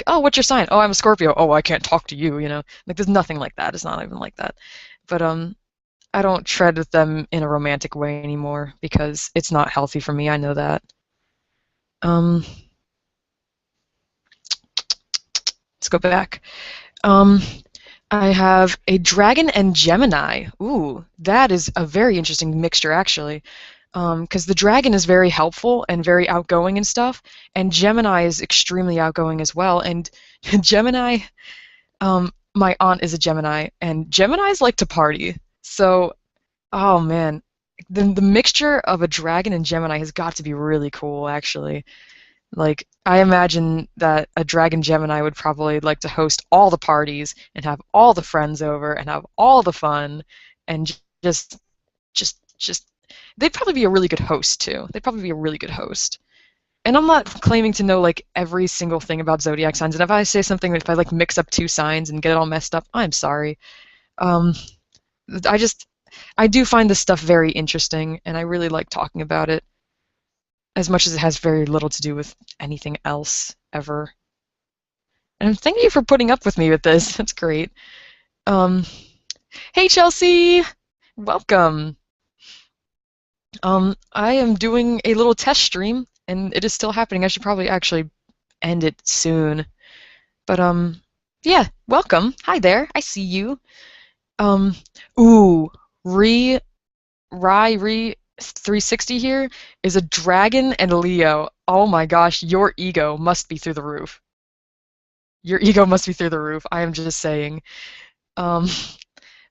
oh, what's your sign? Oh, I'm a Scorpio. Oh, I can't talk to you. Like there's nothing like that. It's not even like that. But I don't tread with them in a romantic way anymore because it's not healthy for me. I know that. Um, let's go back. Um, I have a dragon and Gemini. Ooh, that is a very interesting mixture, actually. Because the dragon is very helpful and very outgoing and stuff, and Gemini is extremely outgoing as well. And Gemini, my aunt is a Gemini, and Geminis like to party. So, oh man, the mixture of a dragon and Gemini has got to be really cool, actually. Like, I imagine that a dragon Gemini would probably like to host all the parties and have all the friends over and have all the fun and just they'd probably be a really good host too. They'd probably be a really good host. And I'm not claiming to know like every single thing about zodiac signs. And if I say something, if I like mix up two signs and get it all messed up, I'm sorry. Um, I just I do find this stuff very interesting, and I really like talking about it, as much as it has very little to do with anything else ever. And thank you for putting up with me with this. That's great. Um, hey Chelsea, welcome. I am doing a little test stream, and it is still happening. I should probably actually end it soon. But yeah, welcome. Hi there. I see you. Um, ooh, Re 360 here is a dragon and a Leo. Oh my gosh, your ego must be through the roof. Your ego must be through the roof. I am just saying. Um,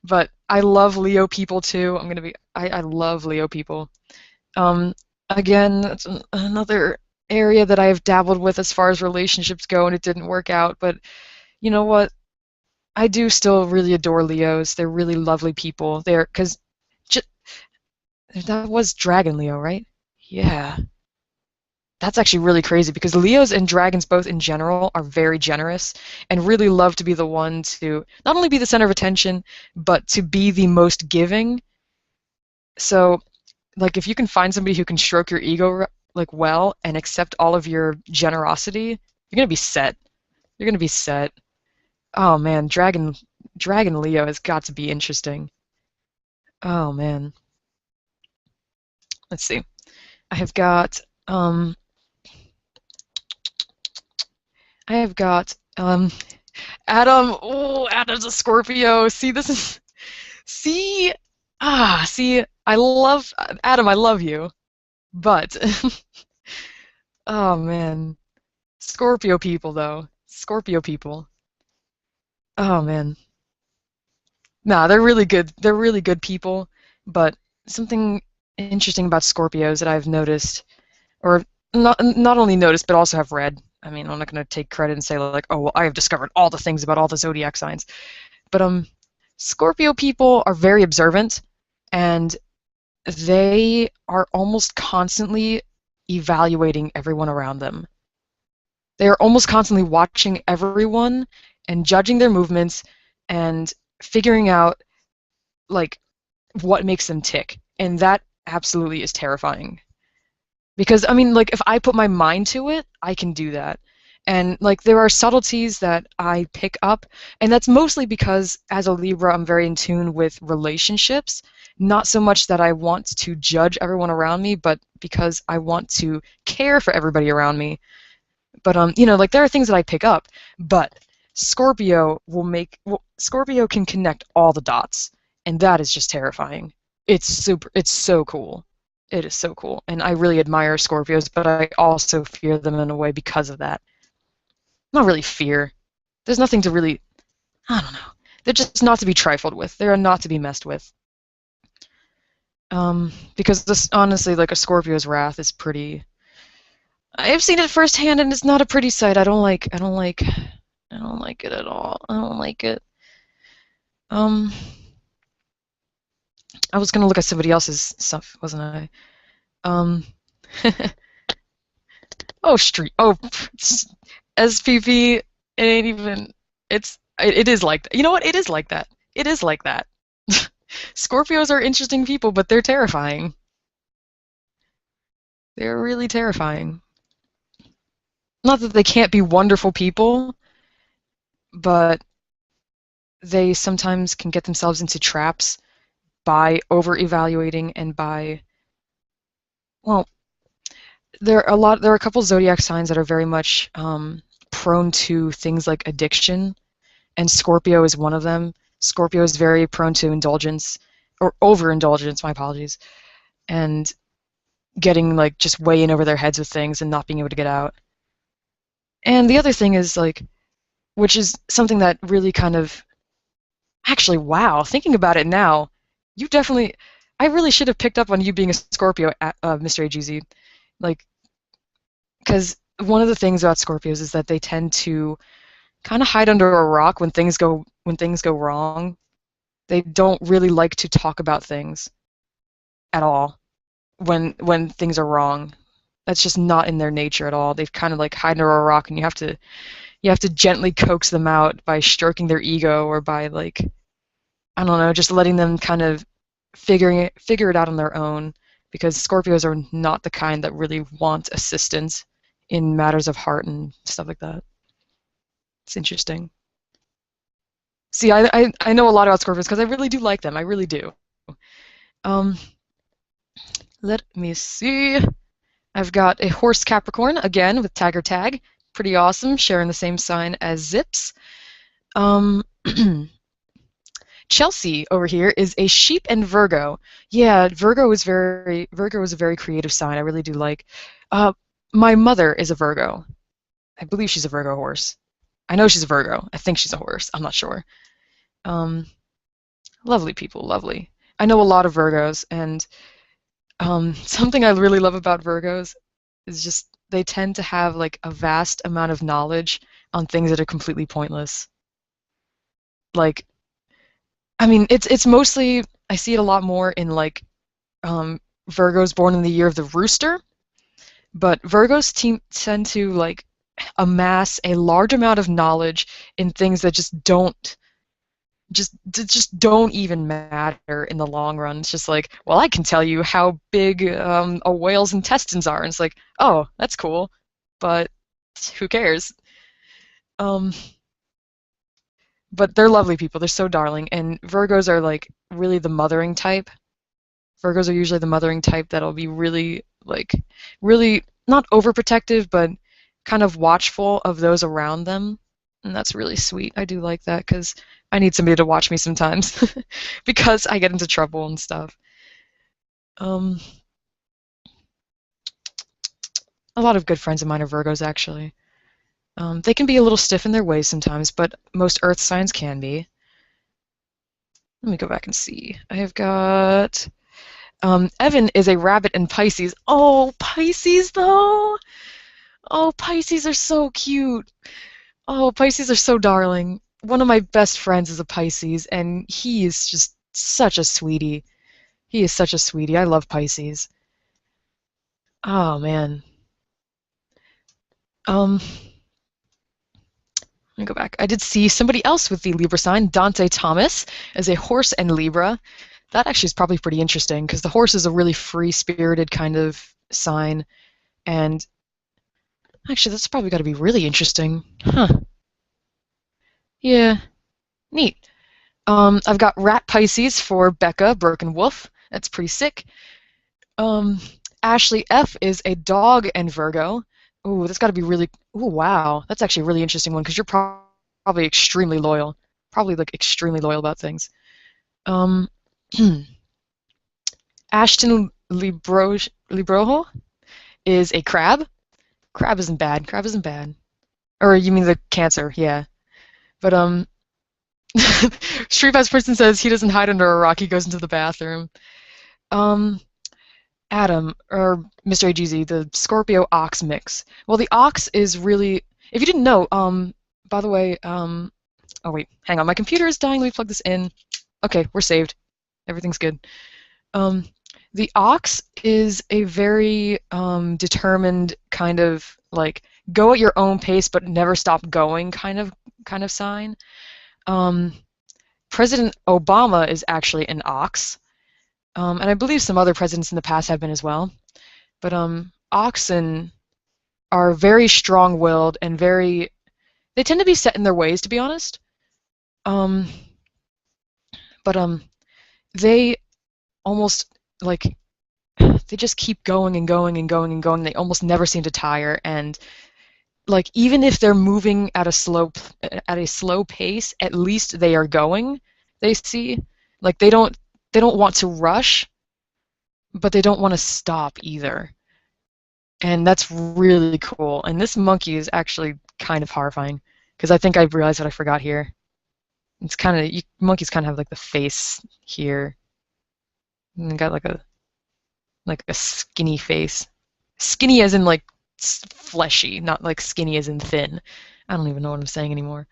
but I love Leo people too. I love Leo people. Um, again, that's another area that I've dabbled with as far as relationships go, and it didn't work out. But you know what? I do still really adore Leos. They're really lovely people. Because that was Dragon Leo, right? Yeah. That's actually really crazy because Leos and dragons both in general are very generous and really love to be the one to not only be the center of attention, but to be the most giving. So, like, if you can find somebody who can stroke your ego like well and accept all of your generosity, you're gonna be set. You're gonna be set. Oh man, Dragon Leo has got to be interesting. Oh man. Let's see. I have got I have got Adam. Oh, Adam's a Scorpio. See, this is see see. I love Adam. I love you, but oh man, Scorpio people though. Scorpio people. Oh man. Nah, they're really good. They're really good people, but something. interesting about Scorpios that I've noticed, or not only noticed but also have read. I mean, I'm not going to take credit and say like, oh, well, I have discovered all the things about all the zodiac signs, but Scorpio people are very observant, and they are almost constantly evaluating everyone around them. They are almost constantly watching everyone and judging their movements and figuring out like what makes them tick. And that absolutely is terrifying. Because I mean, like if I put my mind to it, I can do that. And like there are subtleties that I pick up, and that's mostly because as a Libra, I'm very in tune with relationships, not so much that I want to judge everyone around me, but because I want to care for everybody around me. But you know, like there are things that I pick up, but Scorpio can connect all the dots, and that is just terrifying. It's so cool. It is so cool, and I really admire Scorpios, but I also fear them in a way because of that. Not really fear. There's nothing to really, I don't know. They're just not to be trifled with. They're not to be messed with. Because this, honestly, like a Scorpio's wrath is pretty. I've seen it firsthand, and it's not a pretty sight. I don't like it at all. I don't like it. I was gonna look at somebody else's stuff, wasn't I? Oh, street. Oh, SPP. It ain't even. It is like that. You know what? It is like that. It is like that. Scorpios are interesting people, but they're terrifying. They're really terrifying. Not that they can't be wonderful people, but they sometimes can get themselves into traps by over-evaluating and by, well, there are a couple zodiac signs that are very much prone to things like addiction, and Scorpio is one of them. Scorpio is very prone to indulgence, or overindulgence, my apologies, and getting like just way in over their heads with things and not being able to get out. And the other thing is like, which is something that really kind of, actually, wow, thinking about it now, you definitely, I really should have picked up on you being a Scorpio, Mr. AGZ. Like, because one of the things about Scorpios is that they tend to kind of hide under a rock when things go wrong. They don't really like to talk about things at all when things are wrong. That's just not in their nature at all. They kind of like hide under a rock, and you have to gently coax them out by stroking their ego, or by like, I don't know, just letting them kind of figure it out on their own, because Scorpios are not the kind that really want assistance in matters of heart and stuff like that. It's interesting. See, I know a lot about Scorpios because I really do like them. I really do. Let me see. I've got a horse Capricorn, again, with Tagger Tag. Pretty awesome, sharing the same sign as Zips. Chelsea over here is a sheep and Virgo. Yeah, Virgo is a very creative sign. I really do like. My mother is a Virgo. I believe she's a Virgo horse. I know she's a Virgo. I think she's a horse. I'm not sure. Lovely people, lovely. I know a lot of Virgos, and something I really love about Virgos is just they tend to have like a vast amount of knowledge on things that are completely pointless. Like, I mean, it's mostly, I see it a lot more in like Virgos born in the year of the rooster, but Virgos tend to like amass a large amount of knowledge in things that just don't even matter in the long run. It's just like, well, I can tell you how big a whale's intestines are, and it's like, oh, that's cool, but who cares? But they're lovely people. They're so darling, and Virgos are like really the mothering type. Virgos are usually the mothering type that'll be really not overprotective, but kind of watchful of those around them, and that's really sweet. I do like that because I need somebody to watch me sometimes because I get into trouble and stuff. A lot of good friends of mine are Virgos, actually. They can be a little stiff in their ways sometimes, but most Earth signs can be. Let me go back and see. I have got Evan is a rabbit in Pisces. Oh, Pisces though. Oh, Pisces are so cute. Oh, Pisces are so darling. One of my best friends is a Pisces, and he is just such a sweetie. He is such a sweetie. I love Pisces. Oh man. Um, Let me go back. I did see somebody else with the Libra sign, Dante Thomas, as a horse and Libra. That actually is probably pretty interesting because the horse is a really free-spirited kind of sign, and actually that's probably got to be really interesting. Huh. Yeah, neat. I've got Rat Pisces for Becca Broken Wolf. That's pretty sick. Um, Ashley F is a dog and Virgo. Ooh, that's got to be really. Ooh, wow, that's actually a really interesting one because you're probably extremely loyal. Probably like extremely loyal about things. Um, Ashton Librojo is a crab. Crab isn't bad. Crab isn't bad. Or you mean the Cancer? Yeah. But Street Pass Person says he doesn't hide under a rock. He goes into the bathroom. Um, Adam, or Mr. AGZ, the Scorpio Ox mix. Well, the Ox is really, if you didn't know, by the way, oh wait, hang on, my computer is dying. Let me plug this in. Okay, we're saved. Everything's good. The Ox is a very determined kind of like go at your own pace but never stop going kind of sign. President Obama is actually an Ox. And I believe some other presidents in the past have been as well. But oxen are very strong-willed and they tend to be set in their ways, to be honest. But they almost like they just keep going and going and going and going. They almost never seem to tire, and like even if they're moving at a slow pace, at least they are going. They see like they don't want to rush, but they don't want to stop either. And that's really cool. And this monkey is actually kind of horrifying because I think I realized what I forgot here. It's kind of monkeys kind of have like the face here, and they got like a skinny face, skinny as in like fleshy, not like skinny as in thin. I don't even know what I'm saying anymore.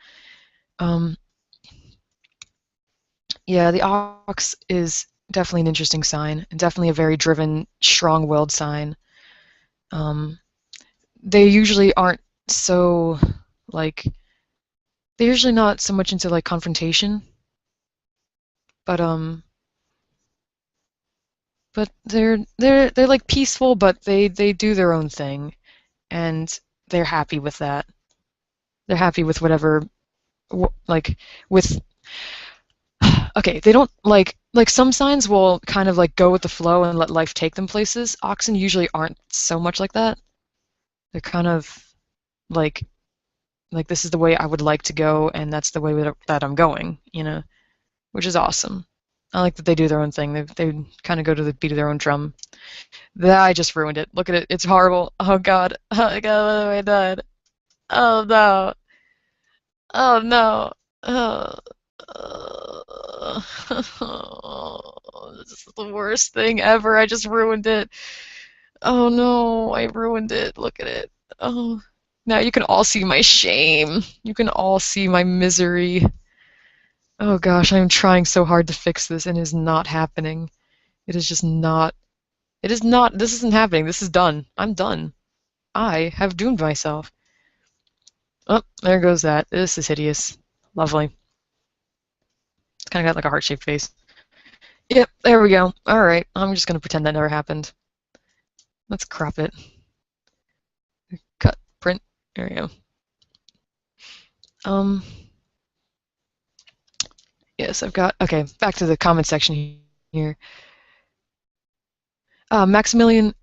Yeah, the ox is definitely an interesting sign, and definitely a very driven, strong-willed sign. They usually aren't so like they're usually not so much into like confrontation, but they're like peaceful, but they do their own thing, and they're happy with that. They're happy with whatever like with okay, they don't like some signs will kind of like go with the flow and let life take them places. Oxen usually aren't so much like that. They're kind of like this is the way I would like to go, and that's the way that I'm going, you know, which is awesome. I like that they do their own thing. They kind of go to the beat of their own drum. That I just ruined it. Look at it. It's horrible. Oh God. Oh God. What have I done? Oh no. Oh no. Oh. This is the worst thing ever. I just ruined it. Oh no, I ruined it. Look at it. Oh. Now you can all see my shame. You can all see my misery. Oh gosh, I'm trying so hard to fix this and it is not happening. It is just not. It is not. This isn't happening. This is done. I'm done. I have doomed myself. Oh, there goes that. This is hideous. Lovely. It's kind of got like a heart-shaped face. Yep, there we go. Alright, I'm just going to pretend that never happened. Let's crop it. Cut, print. There we go. Yes, I've got, okay, back to the comment section here. Maximilian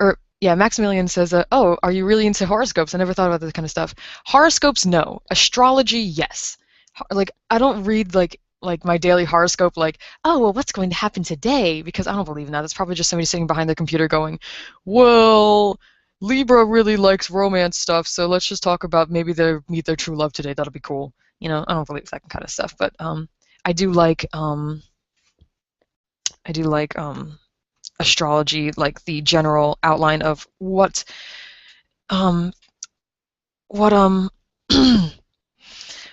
says, oh, are you really into horoscopes? I never thought about this kind of stuff. Horoscopes, no. Astrology, yes. Like, I don't read, like my daily horoscope, like, oh, well, what's going to happen today? Because I don't believe in that. That's probably just somebody sitting behind their computer going, well, Libra really likes romance stuff, so let's just talk about maybe they meet their true love today. That'll be cool. You know, I don't believe that kind of stuff, but I do like astrology, like the general outline of um what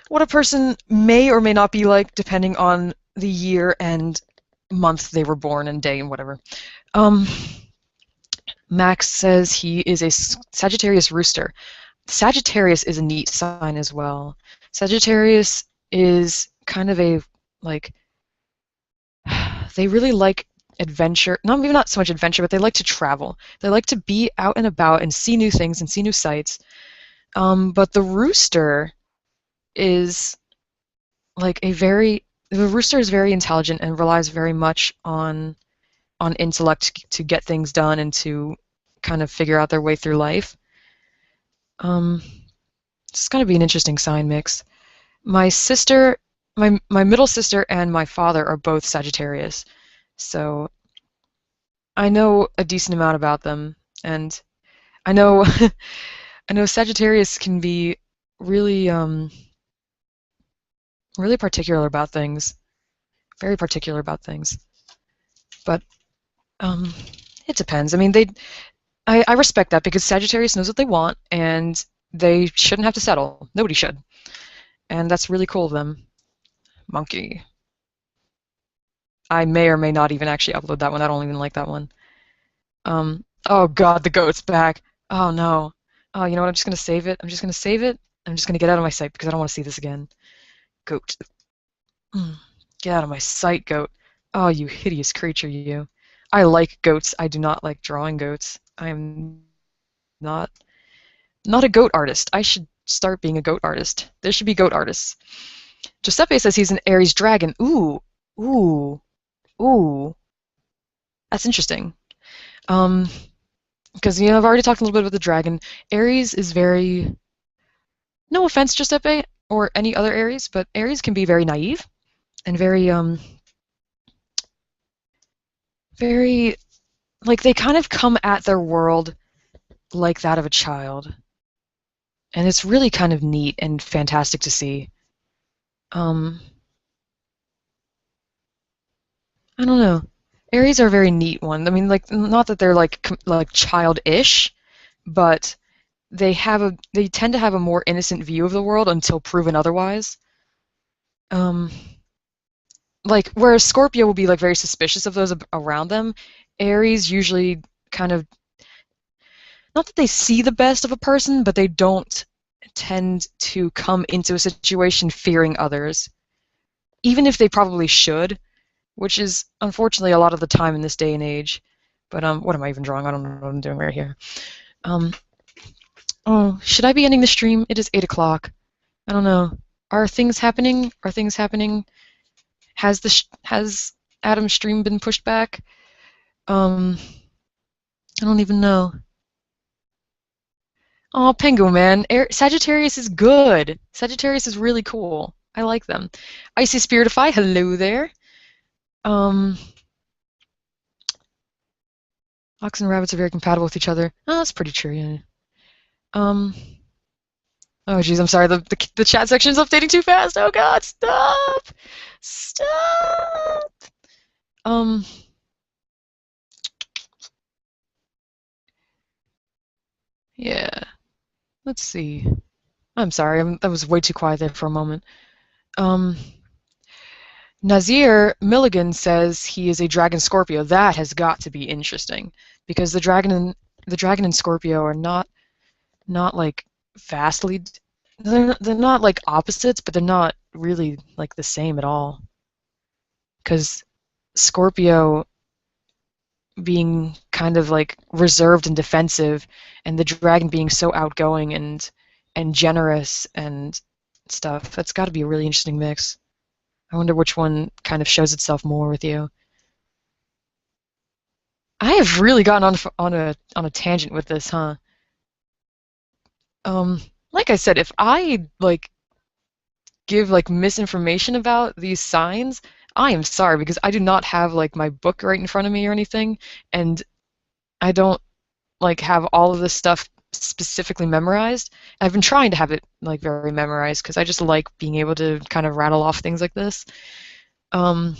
what a person may or may not be like depending on the year and month they were born and day and whatever. Um, Max says he is a Sagittarius rooster. Sagittarius is a neat sign as well. Sagittarius is kind of a, like, they really like adventure, maybe not so much adventure, but they like to travel. They like to be out and about and see new things and see new sights. But the rooster is like the rooster is very intelligent and relies very much on intellect to get things done and to kind of figure out their way through life. It's going to be an interesting sign mix. My sister, my middle sister and my father are both Sagittarius, so I know a decent amount about them, and I know I know Sagittarius can be really really particular about things, very particular about things. But it depends. I mean, I respect that because Sagittarius knows what they want, and they shouldn't have to settle. Nobody should. And that's really cool of them. Monkey. I may or may not even actually upload that one. I don't even like that one. Oh god, the goat's back. Oh no. Oh, you know what? I'm just gonna save it. I'm just gonna save it. I'm just gonna get out of my sight because I don't want to see this again. Goat. Get out of my sight, goat. Oh, you hideous creature, you. I like goats. I do not like drawing goats. I am not a goat artist. I should start being a goat artist. There should be goat artists. Giuseppe says he's an Aries dragon. Ooh. Ooh. Ooh. That's interesting. Because, I've already talked a little bit about the dragon. Aries is very... No offense, Giuseppe, or any other Aries, but Aries can be very naive and very, like, they kind of come at their world like that of a child. And it's really kind of neat and fantastic to see. I don't know. Aries are a very neat one. I mean, like, not that they're like childish, but they tend to have a more innocent view of the world until proven otherwise. Like, whereas Scorpio will be like very suspicious of those around them, Aries usually kind of, not that they see the best of a person, but they don't tend to come into a situation fearing others, even if they probably should, which is unfortunately a lot of the time in this day and age. But what am I even drawing? I don't know what I'm doing right here. Oh, should I be ending the stream? It is 8 o'clock. I don't know. Are things happening? Are things happening? Has Adam's stream been pushed back? I don't even know. Oh, Pengu, man. Sagittarius is good. Sagittarius is really cool. I like them. Icy Spiritify, hello there. Ox and rabbits are very compatible with each other. Oh, that's pretty true, yeah. Oh, geez, I'm sorry. The chat section is updating too fast. Oh, God, stop! Stop! Yeah. Let's see. I'm sorry. I was way too quiet there for a moment. Nazir Milligan says he is a dragon Scorpio. That has got to be interesting because the dragon and Scorpio are not like vastly. They're not like opposites, but they're not really like the same at all. Because Scorpio being kind of like reserved and defensive, and the dragon being so outgoing and generous and stuff. That's got to be a really interesting mix. I wonder which one kind of shows itself more with you. I have really gotten on a tangent with this, huh? Like I said, if I like give like misinformation about these signs, I am sorry because I do not have like my book right in front of me or anything, and I don't like have all of this stuff specifically memorized. I've been trying to have it like very memorized because I just like being able to kind of rattle off things like this. But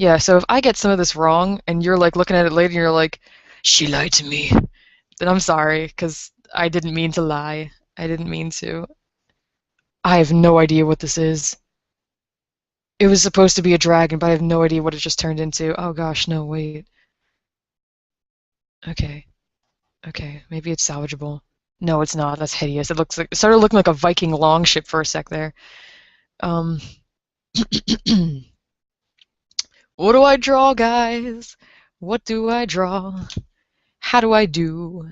Yeah, so if I get some of this wrong and you're like looking at it later and you're like, she lied to me, then I'm sorry, because I didn't mean to lie. I didn't mean to. I have no idea what this is. It was supposed to be a dragon, but I have no idea what it just turned into. Oh gosh, no, wait. Okay, okay, maybe it's salvageable. No, it's not. That's hideous. It started looking like a Viking longship for a sec there. Um, what do I draw, guys? What do I draw? How do I do?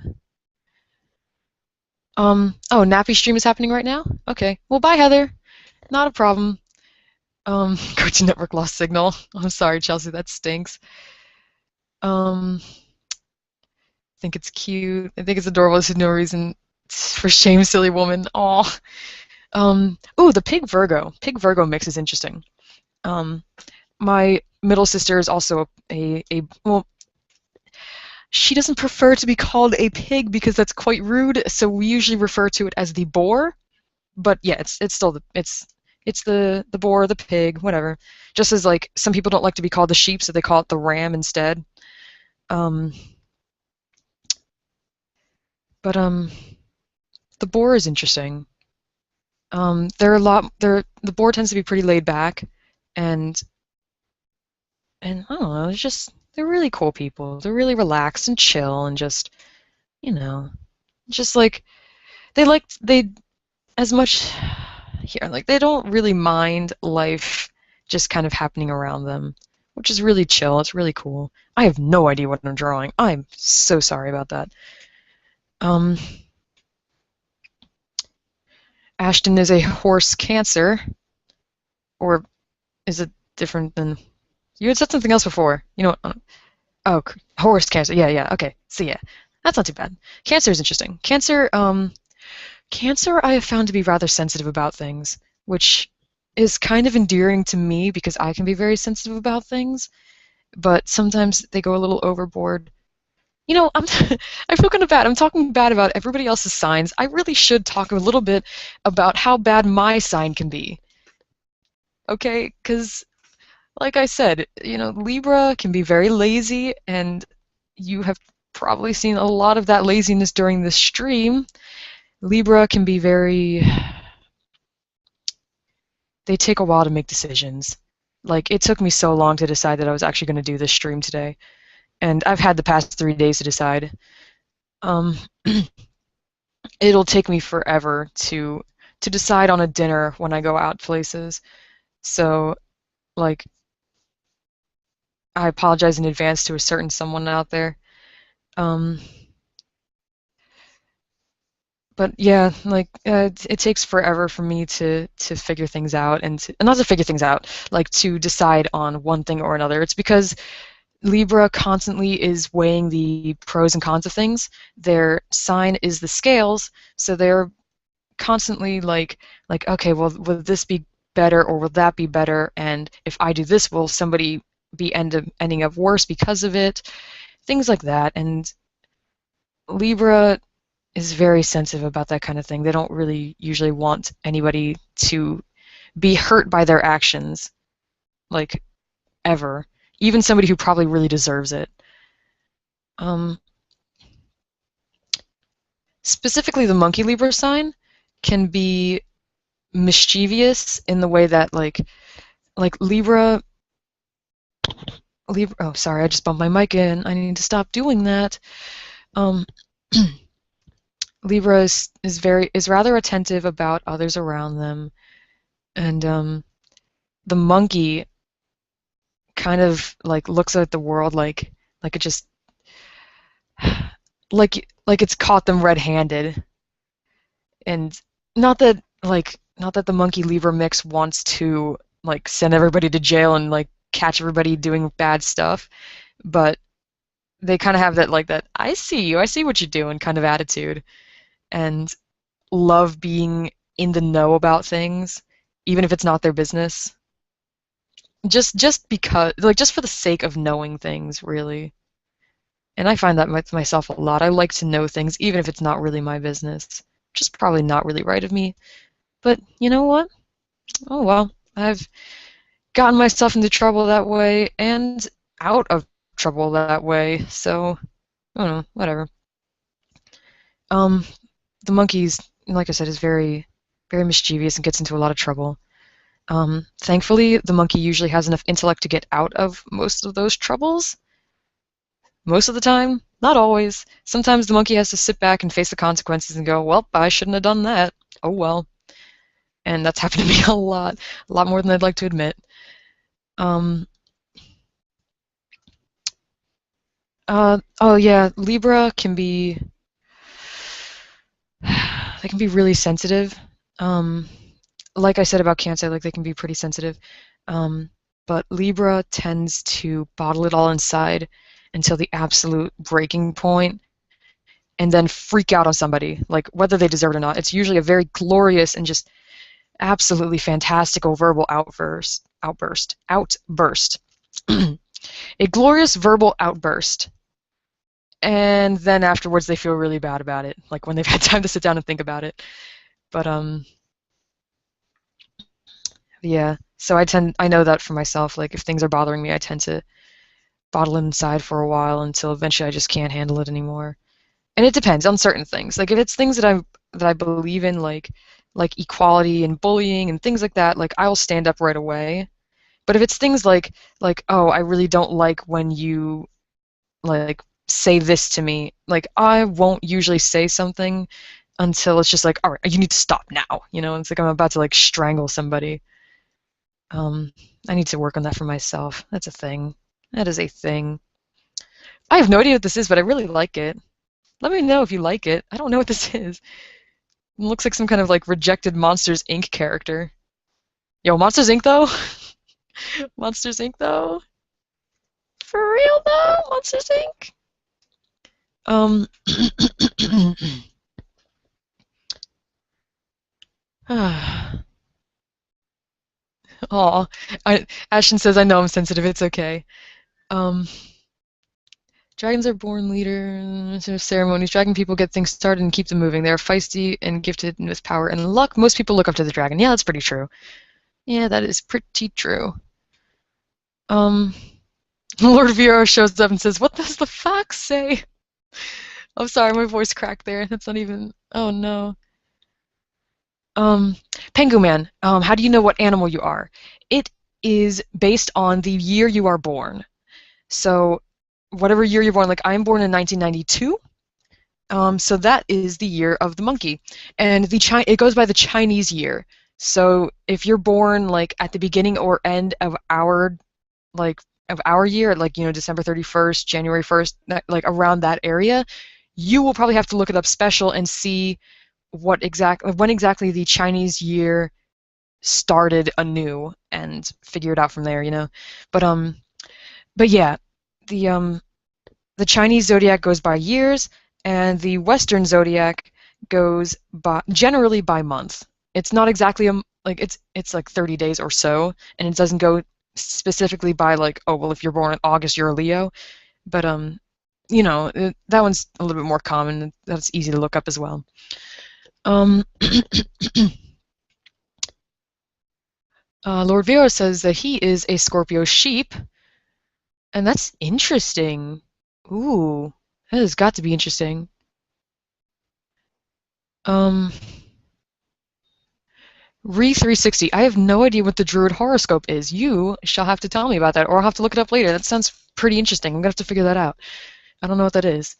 Oh, Nappy stream is happening right now? Okay. Well, bye, Heather. Not a problem. Cartoon Network lost signal. I'm sorry, Chelsea, that stinks. I think it's cute. I think it's adorable. There's no reason for shame, silly woman. Aw. Ooh, the Pig Virgo. Pig Virgo mix is interesting. Um, my middle sister is also well, she doesn't prefer to be called a pig because that's quite rude, so we usually refer to it as the boar. But yeah, it's still the boar, the pig, whatever. Just as like some people don't like to be called the sheep, so they call it the ram instead. Um, but the boar is interesting. The boar tends to be pretty laid back, and I don't know, it's just they're really cool people. They're really relaxed and chill, and just you know, just like they as much here like they don't really mind life just kind of happening around them, which is really chill. It's really cool. I have no idea what I'm drawing. I'm so sorry about that. Um, Ashton is a horse Cancer, or is it different than you had said something else before? You know what? Oh, horse Cancer. Yeah, yeah. Okay. So yeah, that's not too bad. Cancer is interesting. Cancer I have found to be rather sensitive about things, which is kind of endearing to me because I can be very sensitive about things, but sometimes they go a little overboard. You know, I feel kind of bad. I'm talking bad about everybody else's signs. I really should talk a little bit about how bad my sign can be. Okay? Because, like I said, you know, Libra can be very lazy, and you have probably seen a lot of that laziness during this stream. Libra can be very. They take a while to make decisions. Like, it took me so long to decide that I was actually going to do this stream today. And I've had the past 3 days to decide. It'll take me forever to decide on a dinner when I go out places. So, like, I apologize in advance to a certain someone out there. But yeah, like it takes forever for me to figure things out and not to figure things out, like to decide on one thing or another. It's because Libra constantly is weighing the pros and cons of things. Their sign is the scales, so they're constantly like okay, well, will this be better or will that be better? And if I do this, will somebody be ending up worse because of it? Things like that. And Libra is very sensitive about that kind of thing. They don't really usually want anybody to be hurt by their actions, like, ever. Even somebody who probably really deserves it. Specifically, the monkey Libra sign can be mischievous in the way that, like Libra. Oh, sorry, I just bumped my mic in. I need to stop doing that. Libra is rather attentive about others around them, and the monkey kind of like looks at the world like it just like it's caught them red-handed, and not that the monkey Libra mix wants to like send everybody to jail and like catch everybody doing bad stuff, but they kind of have that I see you, I see what you're doing kind of attitude, and love being in the know about things, even if it's not their business. Just because, like, just for the sake of knowing things, really. And I find that with myself a lot. I like to know things, even if it's not really my business. Which is probably not really right of me. But you know what? Oh well. gotten myself into trouble that way and out of trouble that way. So, I don't know, whatever. Um, the monkey's, like I said, is very, very mischievous and gets into a lot of trouble. Thankfully, the monkey usually has enough intellect to get out of most of those troubles. Most of the time, not always. Sometimes the monkey has to sit back and face the consequences and go, well, I shouldn't have done that. Oh well. And that's happened to me a lot more than I'd like to admit. Um, oh yeah, Libra can be, they can be really sensitive. Um, like I said about Cancer, like they can be pretty sensitive. Um, but Libra tends to bottle it all inside until the absolute breaking point and then freak out on somebody, like whether they deserve it or not. It's usually a very glorious and just absolutely fantastical verbal outburst. A glorious verbal outburst. And then afterwards they feel really bad about it, like when they've had time to sit down and think about it. But yeah, so I know that for myself, like if things are bothering me, I tend to bottle it inside for a while until eventually I just can't handle it anymore. And it depends on certain things. Like if it's things that I believe in, like equality and bullying and things like that, like I'll stand up right away. But if it's things like oh, I really don't like when you like say this to me, like I won't usually say something until it's just like, all right, you need to stop now. You know, it's like I'm about to like strangle somebody. Um, I need to work on that for myself. That's a thing. That is a thing. I have no idea what this is, but I really like it. Let me know if you like it. I don't know what this is. It looks like some kind of like rejected Monsters Inc. character. Yo, Monsters Inc. though? Monsters Inc. though? For real though? Monsters Inc. Um. Aw. Ashton says, I know I'm sensitive. It's okay. Um. Dragons are born leaders of ceremonies. Dragon people get things started and keep them moving. They are feisty and gifted with power and luck. Most people look up to the dragon. Yeah, that's pretty true. Yeah, that is pretty true. Um, Lord Vero shows up and says, "What does the fox say?" I'm sorry, my voice cracked there. That's not even. Oh no. Um, Pengu Man, how do you know what animal you are? It is based on the year you are born. So, whatever year you're born, like I'm born in 1992. So that is the year of the monkey, and it goes by the Chinese year. So if you're born like at the beginning or end of like our year, like December 31st, January 1st, like around that area, you will probably have to look it up special and see when exactly the Chinese year started anew and figure it out from there, you know. But but yeah, the the Chinese zodiac goes by years, and the Western zodiac goes by generally by month. It's not exactly like it's like 30 days or so, and it doesn't go specifically by like, oh well, if you're born in August, you're a Leo. But that one's a little bit more common. That's easy to look up as well. Um, Lord Vero says that he is a Scorpio sheep, and that's interesting. Ooh, that has got to be interesting. Um, Re360. I have no idea what the Druid horoscope is. You shall have to tell me about that, or I'll have to look it up later. That sounds pretty interesting. I'm gonna have to figure that out. I don't know what that is.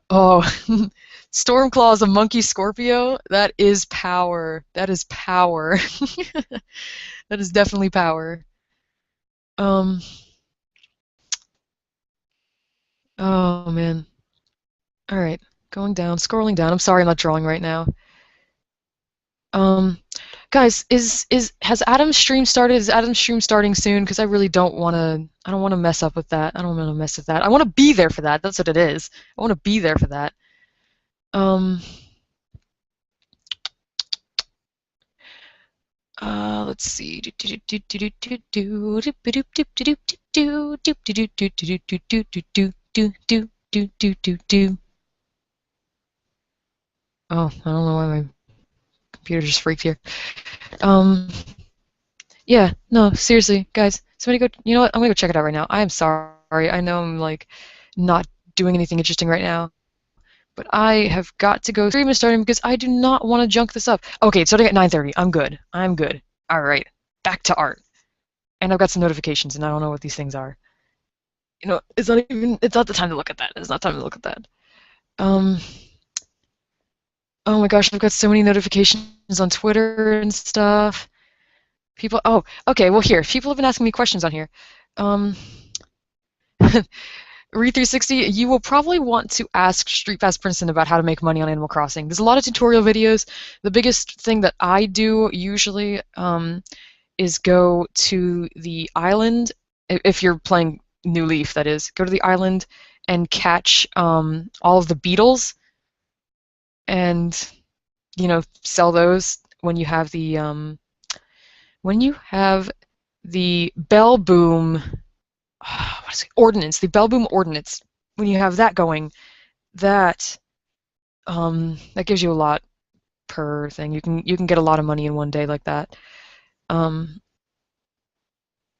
Oh, Stormclaw is a monkey Scorpio. That is power. That is power. That is definitely power. Um. Oh man. All right. Going down, scrolling down. I'm sorry, I'm not drawing right now. Um, guys, has Adam's stream started? Is Adam's stream starting soon? Because I really don't want to. I don't want to mess up with that. I don't want to mess with that. I want to be there for that. That's what it is. I want to be there for that. Let's see. Oh, I don't know why my computer just freaked here. Um, Yeah, no, seriously, guys, somebody go. You know what? I'm gonna go check it out right now. I am sorry. I know I'm like not doing anything interesting right now, but I have got to go stream and starting because I do not want to junk this up. Okay, it's starting at 9:30. I'm good. I'm good. All right, back to art. And I've got some notifications, and I don't know what these things are. You know, it's not even. It's not the time to look at that. It's not time to look at that. Um. Oh my gosh, I've got so many notifications on Twitter and stuff. People. Oh, okay. Well, here, people have been asking me questions on here. Um. Re360, you will probably want to ask Street Pass Princeton about how to make money on Animal Crossing. There's a lot of tutorial videos. The biggest thing that I do usually is go to the island, if you're playing New Leaf, that is, go to the island and catch all of the beetles and, you know, sell those when you have the bell boom, what is it, ordnance, the bell boom ordnance. When you have that going, that that gives you a lot per thing. You can get a lot of money in one day like that. Um,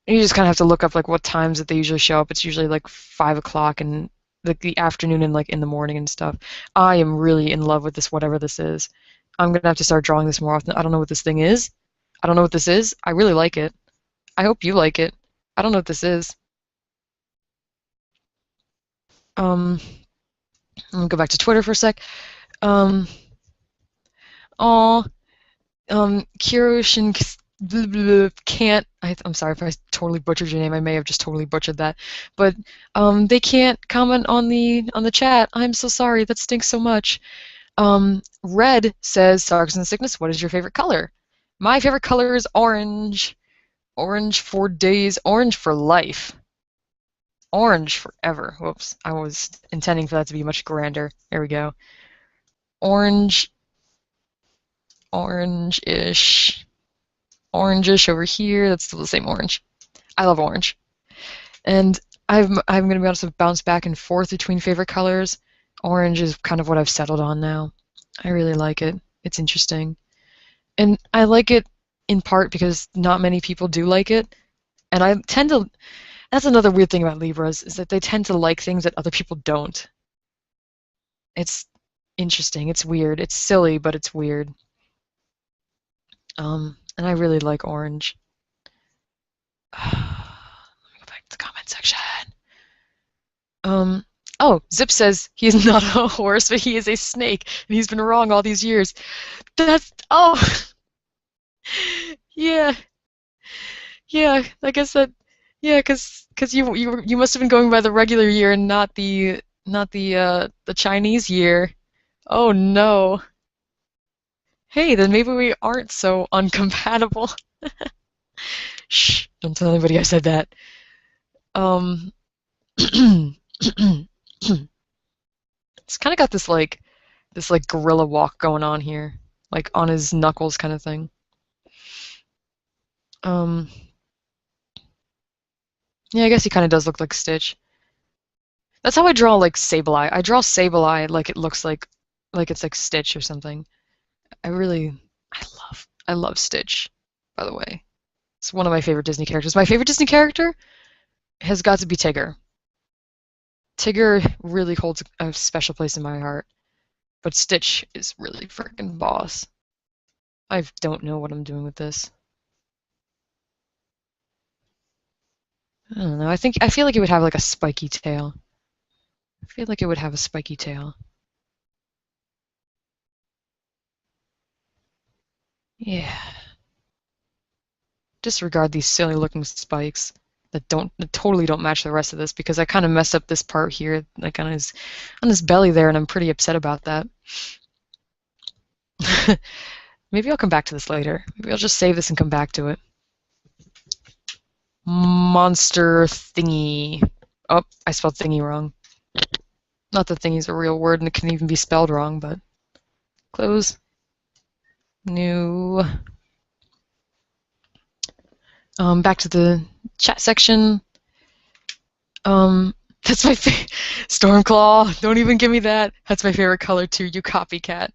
you just kind of have to look up like what times that they usually show up. It's usually like 5 o'clock and like the afternoon and like in the morning and stuff. I am really in love with this, whatever this is. I'm gonna have to start drawing this more often. I don't know what this thing is. I don't know what this is. I really like it. I hope you like it. I don't know what this is. I'm gonna go back to Twitter for a sec. Aw, Kiroshin can't. I'm sorry if I totally butchered your name. I may have just totally butchered that, but they can't comment on the chat. I'm so sorry. That stinks so much. Red says, Sarcasm and Sickness, what is your favorite color? My favorite color is orange. Orange for days. Orange for life. Orange forever. Whoops. I was intending for that to be much grander. There we go. Orange. Orange-ish. Orange-ish over here. That's still the same orange. I love orange. And I'm going to be honest with bounce back and forth between favorite colors. Orange is kind of what I've settled on now. I really like it. It's interesting. And I like it in part because not many people do like it. And I tend to, that's another weird thing about Libras, is that they tend to like things that other people don't. It's interesting. It's weird. It's silly, but it's weird. And I really like orange. Let me go back to the comment section. Oh, Zip says he is not a horse, but he is a snake, and he's been wrong all these years. Oh, yeah, yeah. I guess that, yeah, because you must have been going by the regular year and not the Chinese year. Oh no. Hey, then maybe we aren't so uncompatible. Shh, don't tell anybody I said that. It's kind of got this gorilla walk going on here, like on his knuckles kind of thing. Yeah, I guess he kind of does look like Stitch. That's how I draw like Sableye. I draw Sableye like it looks like it's like Stitch or something. I love Stitch, by the way. It's one of my favorite Disney characters. My favorite Disney character has got to be Tigger. Tigger really holds a special place in my heart. But Stitch is really freaking boss. I don't know what I'm doing with this. I don't know. I feel like it would have like a spiky tail. I feel like it would have a spiky tail. Yeah. Disregard these silly looking spikes that totally don't match the rest of this because I kind of messed up this part here, like on his belly there, and I'm pretty upset about that. Maybe I'll come back to this later. Maybe I'll just save this and come back to it. Monster thingy. Oh, I spelled thingy wrong. Not that thingy's a real word and it can even be spelled wrong, but close. New. Back to the chat section. That's my Stormclaw. Don't even give me that. That's my favorite color too. You copycat.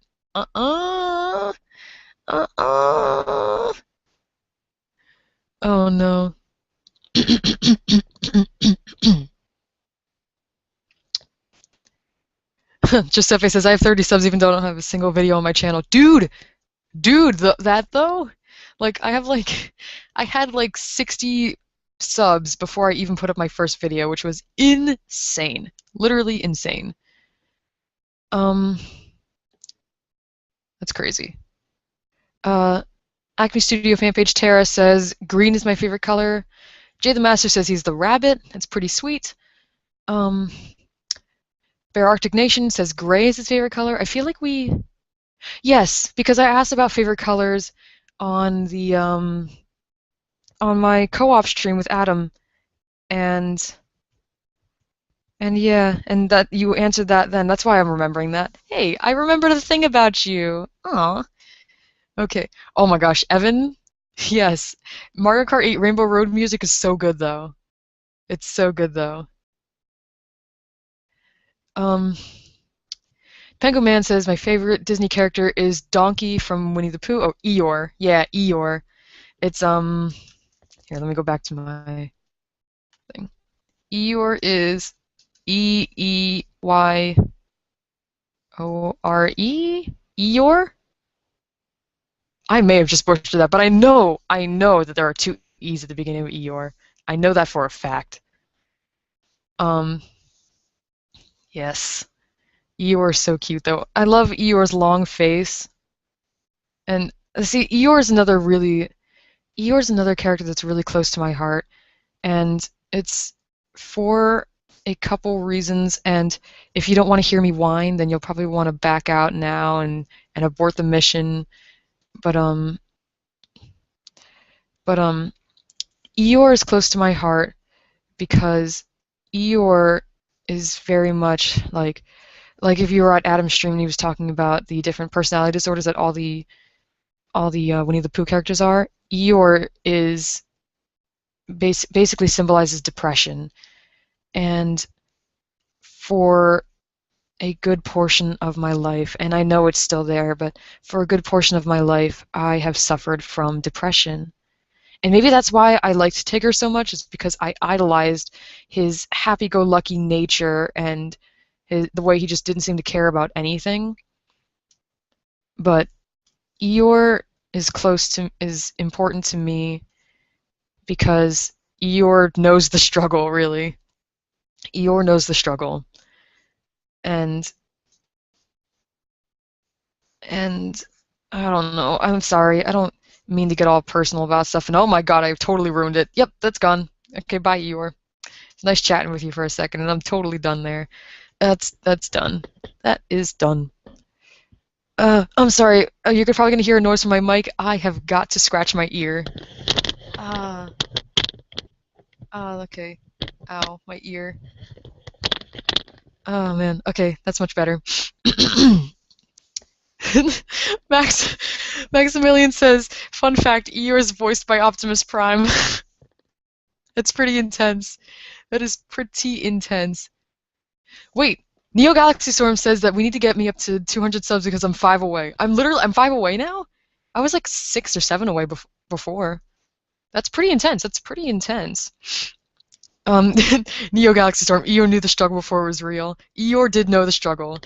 Oh no. Giuseppe says I have 30 subs even though I don't have a single video on my channel. Dude, that though? Like I had like 60 subs before I even put up my first video, which was insane. Literally insane. Um, that's crazy. Acme Studio fan page Tara says green is my favorite color. Jay the Master says he's the rabbit. That's pretty sweet. Um, Bear Arctic Nation says gray is his favorite color. I feel like yes, because I asked about favorite colors on the on my co-op stream with Adam, and yeah, and that you answered that then. That's why I'm remembering that. Hey, I remembered a thing about you. Aw. Okay. Oh my gosh, Evan. Yes. Mario Kart 8 Rainbow Road music is so good though. It's so good though. Um, Penguin Man says my favorite Disney character is Donkey from Winnie the Pooh. Oh, Eeyore. Yeah, Eeyore. It's here, let me go back to my thing. Eeyore is Eeyore? Eeyore? I may have just butchered that, but I know that there are two E's at the beginning of Eeyore. I know that for a fact. Um, yes. Eeyore is so cute though. I love Eeyore's long face. And see, Eeyore's another character that's really close to my heart, and it's for a couple reasons. And if you don't want to hear me whine, then you'll probably want to back out now and abort the mission. But but Eeyore is close to my heart because Eeyore is very much like if you were at Adam's stream and he was talking about the different personality disorders that all the Winnie the Pooh characters are. Eeyore is basically symbolizes depression, and for a good portion of my life, and I know it's still there, but for a good portion of my life, I have suffered from depression. And maybe that's why I liked Tigger so much, is because I idolized his happy-go-lucky nature and the way he just didn't seem to care about anything. But Eeyore is important to me because Eeyore knows the struggle, really. Eeyore knows the struggle. And I don't know. I'm sorry. I don't mean to get all personal about stuff. And oh my god, I've totally ruined it. Yep, that's gone. Okay, bye, Eeyore. It's nice chatting with you for a second, and I'm totally done there. That's done. That is done. I'm sorry. You're probably gonna hear a noise from my mic. I have got to scratch my ear. Ah. Okay. Ow, my ear. Oh man. Okay, that's much better. Maximilian says, fun fact, Eeyore is voiced by Optimus Prime. That's pretty intense. That is pretty intense. Wait, Neo Galaxy Storm says that we need to get me up to 200 subs because I'm 5 away. I'm 5 away now? I was like 6 or 7 away before. That's pretty intense. That's pretty intense. Neo Galaxy Storm, Eeyore knew the struggle before it was real. Eeyore did know the struggle.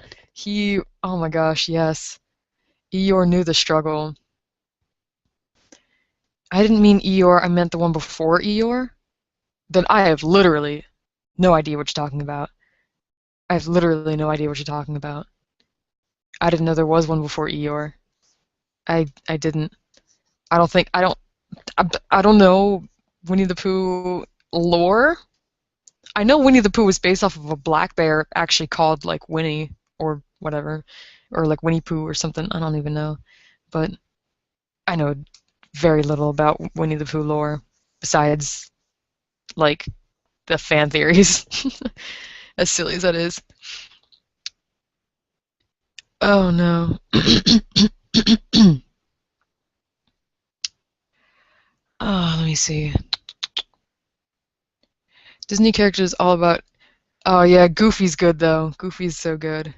Oh my gosh, yes. Eeyore knew the struggle. I didn't mean Eeyore, I meant the one before Eeyore. Then I have literally no idea what you're talking about. I have literally no idea what you're talking about. I didn't know there was one before Eeyore. I didn't. I don't know Winnie the Pooh lore. I know Winnie the Pooh was based off of a black bear actually called like Winnie or whatever, or like Winnie Pooh or something. I don't even know, but I know very little about Winnie the Pooh lore besides like the fan theories. As silly as that is. Oh no. Oh, let me see. Disney characters all about. Oh yeah, Goofy's good though. Goofy's so good.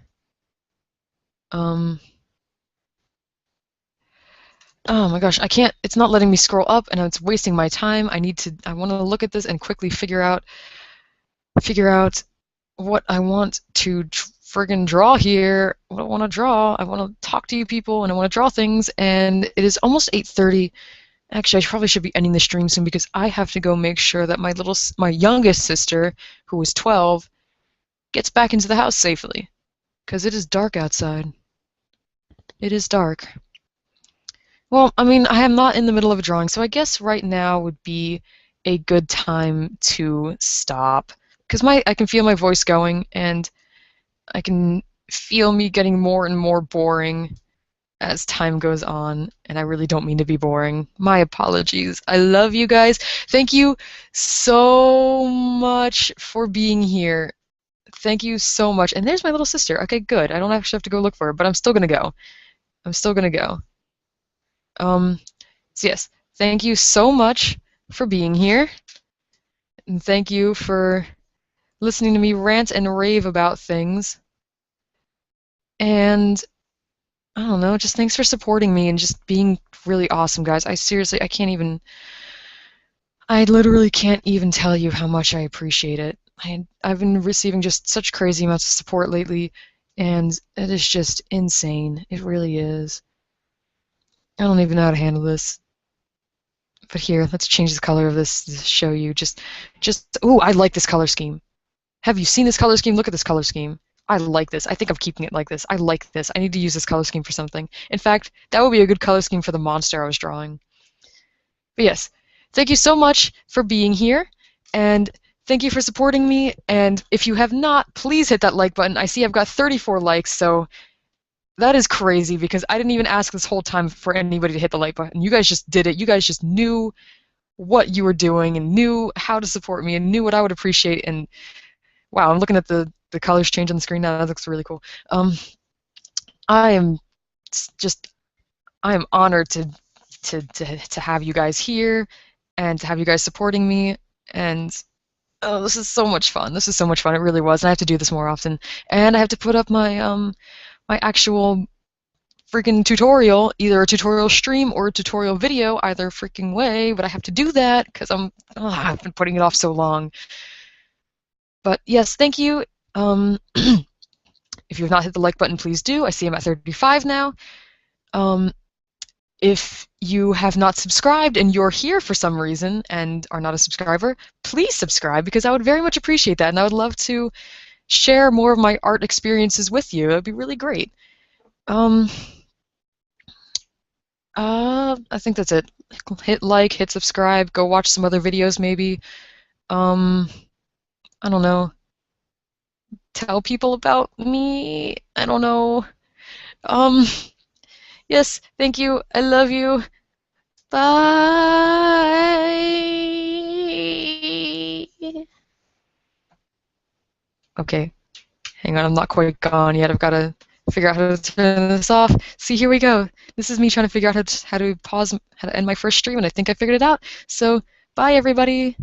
Oh my gosh, I can't, it's not letting me scroll up and it's wasting my time. I want to look at this and quickly figure out what I want to friggin' draw here. What I want to draw. I want to talk to you people and I want to draw things. And it is almost 8:30. Actually, I probably should be ending the stream soon because I have to go make sure that my youngest sister, who is 12, gets back into the house safely. Because it is dark outside. It is dark. Well, I mean, I am not in the middle of a drawing, so I guess right now would be a good time to stop. Because I can feel my voice going, and I can feel me getting more and more boring as time goes on, and I really don't mean to be boring. My apologies. I love you guys. Thank you so much for being here. Thank you so much. And there's my little sister. Okay, good. I don't actually have to go look for her, but I'm still gonna go. I'm still gonna go. So yes, thank you so much for being here, and thank you for listening to me rant and rave about things. And I don't know, just thanks for supporting me and just being really awesome, guys. I literally can't even tell you how much I appreciate it. I've been receiving just such crazy amounts of support lately, and it is just insane. It really is. I don't even know how to handle this. But here, let's change the color of this to show you. Ooh, I like this color scheme. Have you seen this color scheme? Look at this color scheme. I like this. I think I'm keeping it like this. I like this. I need to use this color scheme for something. In fact, that would be a good color scheme for the monster I was drawing. But yes, thank you so much for being here, and thank you for supporting me. And if you have not, please hit that like button. I see I've got 34 likes, so that is crazy because I didn't even ask this whole time for anybody to hit the like button. You guys just did it. You guys just knew what you were doing and knew how to support me and knew what I would appreciate. And wow, I'm looking at the colors change on the screen now. That looks really cool. I am honored to have you guys here and to have you guys supporting me. And oh, this is so much fun. This is so much fun. It really was. And I have to do this more often. And I have to put up my my actual freaking tutorial, either a tutorial stream or a tutorial video, either freaking way. But I have to do that because I've been putting it off so long. But yes, thank you. If you have not hit the like button, please do. I see I'm at 35 now. If you have not subscribed and you're here for some reason and are not a subscriber, please subscribe because I would very much appreciate that, and I would love to share more of my art experiences with you. It would be really great. I think that's it. Hit like, hit subscribe, go watch some other videos maybe. I don't know. Tell people about me. I don't know. Yes, thank you. I love you. Bye. Okay. Hang on, I'm not quite gone yet. I've got to figure out how to turn this off. See, here we go. This is me trying to figure out how to end my first stream, and I think I figured it out. So, bye, everybody.